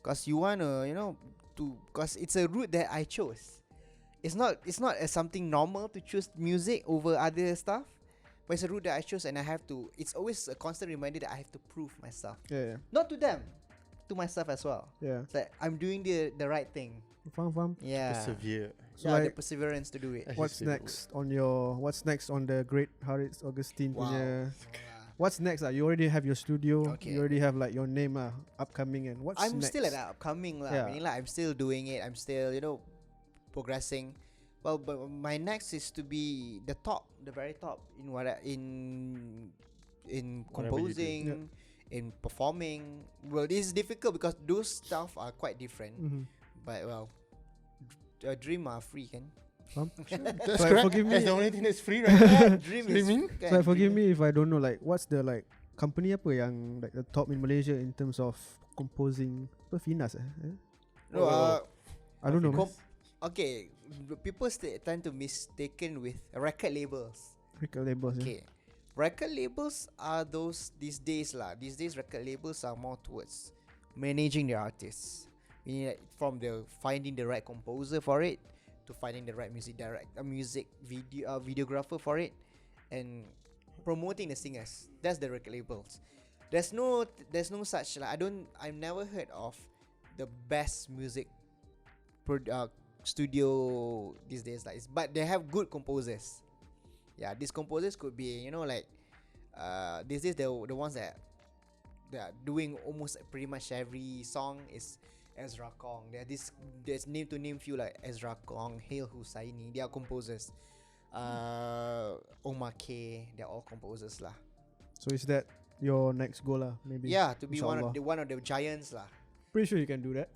because you wanna, you know, because it's a route that I chose. It's not as something normal to choose music over other stuff, but it's a route that I chose, and I have to. It's always a constant reminder that I have to prove myself, Yeah. not to them, to myself as well. Yeah. It's like I'm doing the right thing. Faham. Yeah. Persevere. So Yeah, the like, perseverance to do it. What's next on the great Harits Agustin punya? What's next? You already have your studio. Okay. You already have like your name upcoming, and what's I'm next? still at the upcoming lah. Yeah. I mean, like, I'm still doing it. I'm still, you know, progressing. Well, but my next is to be the very top in in Whatever you do. composing, in performing. Well, this is difficult because those stuff are quite different. But well, a dream are free, can. That's So, correct. forgive me. That's the only thing that's free right now. Dream What do you is. mean? So forgive me if I don't know like what's the like company apa yang like the top in Malaysia in terms of composing. Apa Finas No, I don't know. com- okay, people tend to mistaken with record labels. Record labels. Okay, record labels are those these days lah. These days, record labels are more towards managing the artists. Meaning like from the finding the right composer for it, to finding the right music videographer for it, and promoting the singers. That's the record labels. There's no such like I've never heard of the best music studio these days like, but they have good composers. Yeah, these composers could be, you know, like these days the ones that they are doing almost pretty much every song is Ezra Kong. There's name to name few like Ezra Kong, Hail Hussaini. They are composers. Omar K. They're all composers lah. So is that your next goal lah? Maybe. Yeah, to be Inshallah. one of the giants lah. Pretty sure you can do that.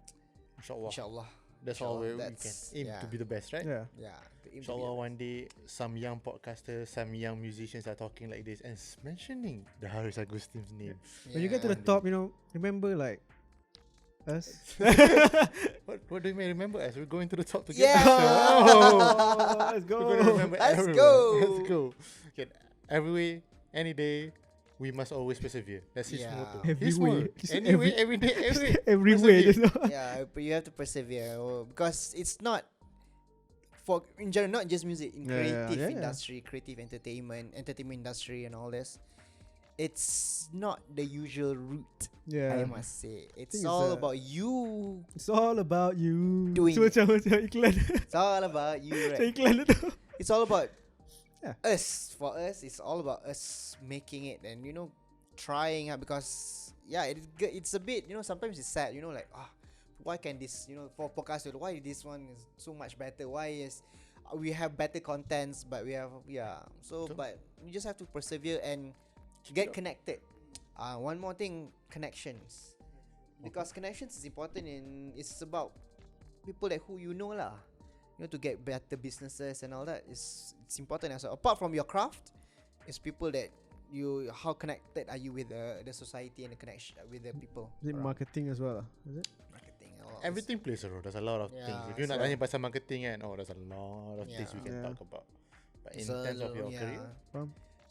Inshallah. Inshallah. That's all we can That's- aim yeah. to be the best, right? Yeah. Yeah. to aim to be Inshallah, the one day some young podcasters, some young musicians are talking like this and mentioning the Harits Agustin's name. best. When you get to the Yeah. top, you know, remember like us. What do you mean remember as we're going to the top together? Yeah. Oh, let's go. We're gonna remember Let's everyone. go. Let's go. Okay, every way, any day, we must always persevere. That's his Yeah. motto. Every His way. word. Just Anyway, every day, every Every way. persevere. Just know. Yeah, but you have to persevere because it's not for in general, not just music, in creative yeah. industry, creative entertainment industry, and all this. It's not the usual route. Yeah. I must say, it's think it's all a- about you. It's all about you. Doing So it. macam iklan. It's all about you. Macam Right? iklan tu. It's all about Yeah. us. For us, it's all about us making it and, you know, trying hard because it's a bit, you know, sometimes it's sad, you know, like why can this, you know, for podcast, why this one is so much better? Why is we have better contents, but we have so Betul. but you just have to persevere and Keep it get up. connected. One more thing, connections, because connections is important and it's about people that who you know lah. You know, to get better businesses and all that it's important as well. Apart from your craft, it's people that how connected are you with the society and the connection with the people. Is it around. marketing as well? Is it? Marketing. all Everything plays a role. There's a lot of Yeah, things. If you nak so- tanya pasal marketing kan, there's a lot of things we can Yeah. talk about. But in So, terms of your yeah. career,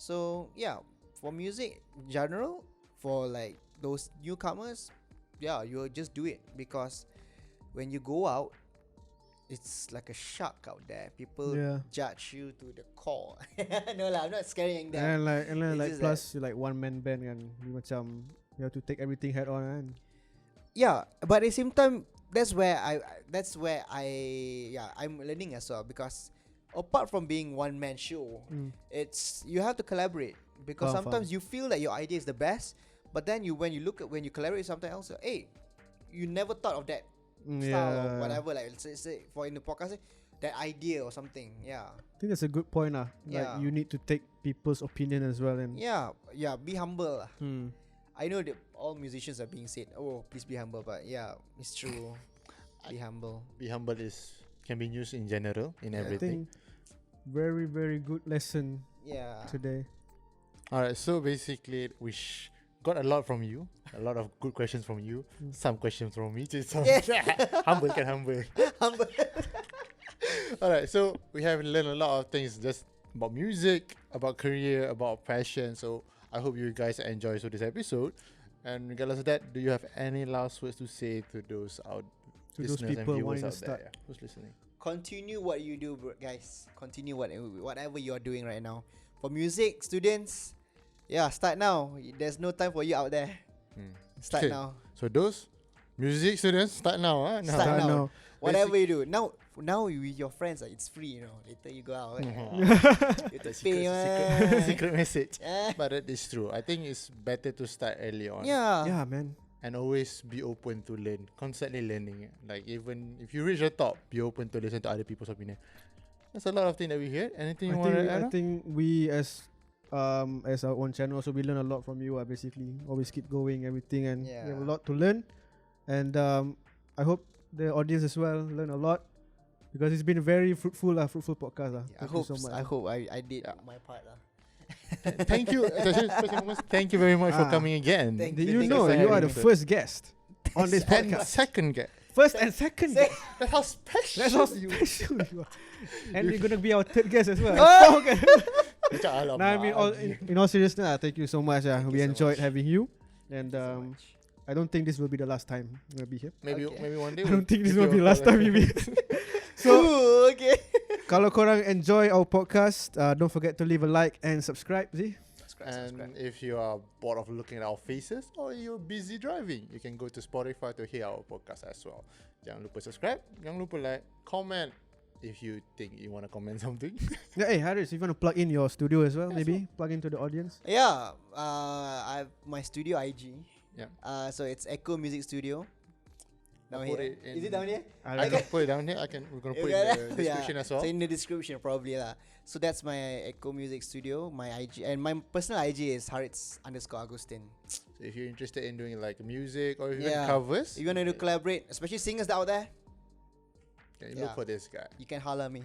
So yeah, for music in general, for like those newcomers, you just do it because when you go out, it's like a shark out there. People Yeah. judge you to the core. No lah, I'm not scaring them. And then It's like just plus you like one man band kan. You macam you have to take everything head on kan. Yeah, but at the same time, that's where I'm learning as well because apart from being one man show, it's you have to collaborate because Faham, sometimes you feel that your idea is the best, but then when you collaborate with something else, hey, you never thought of that style or whatever. Like let's say for in the podcast, that idea or something. Yeah, I think that's a good point lah. Like Yeah. you need to take people's opinion as well and yeah. Be humble lah. Hmm. I know that all musicians are being said, oh, please be humble, but yeah, it's true. Be humble. be humble can be used in general in Yeah. I everything. think very very good lesson Yeah. today. Alright, so basically got a lot from you, a lot of good questions from you, some questions from me. Just humble. Humble. Alright, so we have learned a lot of things just about music, about career, about passion. So I hope you guys enjoy this episode. And regardless of that, do you have any last words to say to those those listeners people and viewers wanting to out start? there? Yeah, who's listening? Continue what you do, guys. Continue whatever you are doing right now. For music students, start now. There's no time for you out there. Start Okay. now. So those music students, start now. Now. Start now. now. Whatever you do. Now with your friends, it's free, Later you go out. You have to pay, Secret message. Eh. But that is true. I think it's better to start early on. Yeah. Yeah, man. And always be open to learn. Constantly learning. Like even if you reach the top, be open to listen to other people's opinion. There's a lot of things that we hear. Anything you want to add I on? think we as our own channel, so we learn a lot from you. Basically, always keep going, everything, and we have a lot to learn. And I hope the audience as well learn a lot because it's been a very fruitful podcast. I hope so much. I hope I did my part. Thank you. Thank you very much for coming again. Thank Did you. you know for you are having the me. first guest on this And podcast? second guest. First and second guest. That's how special. That's how special you are. And you're gonna be our third guest as well. Okay. Macam Nah, I mean, in all seriousness, thank you so much. We you so enjoyed much. having you, and Thank you so much. I don't think this will be the last time we'll be here. Maybe Okay. maybe one day. I don't think this give will be you the a last call. time we meet. So, Ooh, okay. kalau korang enjoy our podcast, don't forget to leave a like and subscribe. See? And if you are bored of looking at our faces or you're busy driving, you can go to Spotify to hear our podcast as well. Jangan lupa subscribe, jangan lupa like, comment if you think you want to comment something. Yeah, hey Harits, if you want to plug in your studio as well, maybe plug into the audience. Yeah, I have my studio IG. Yeah. So it's Echo Music Studio. Down I'll put here. it in- Is it down here? I can put it down here. We're gonna put it in the description as well. So in the description probably lah. So that's my Echo Music Studio, my IG, and my personal IG is Harits_Agustin. So if you're interested in doing like music or even Yeah. covers, If you wanna collaborate, especially singers out there, can you look Yeah. for this guy. you can holler me.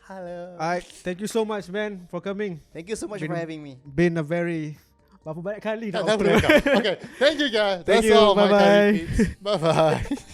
Hello. Alright, thank you so much, man, for coming. Thank you so much Been- for having me. Been a very berapa banyak kali nak Okay, thank you guys. Thank That's you, all, my bye-bye. KariPeeps. Bye bye.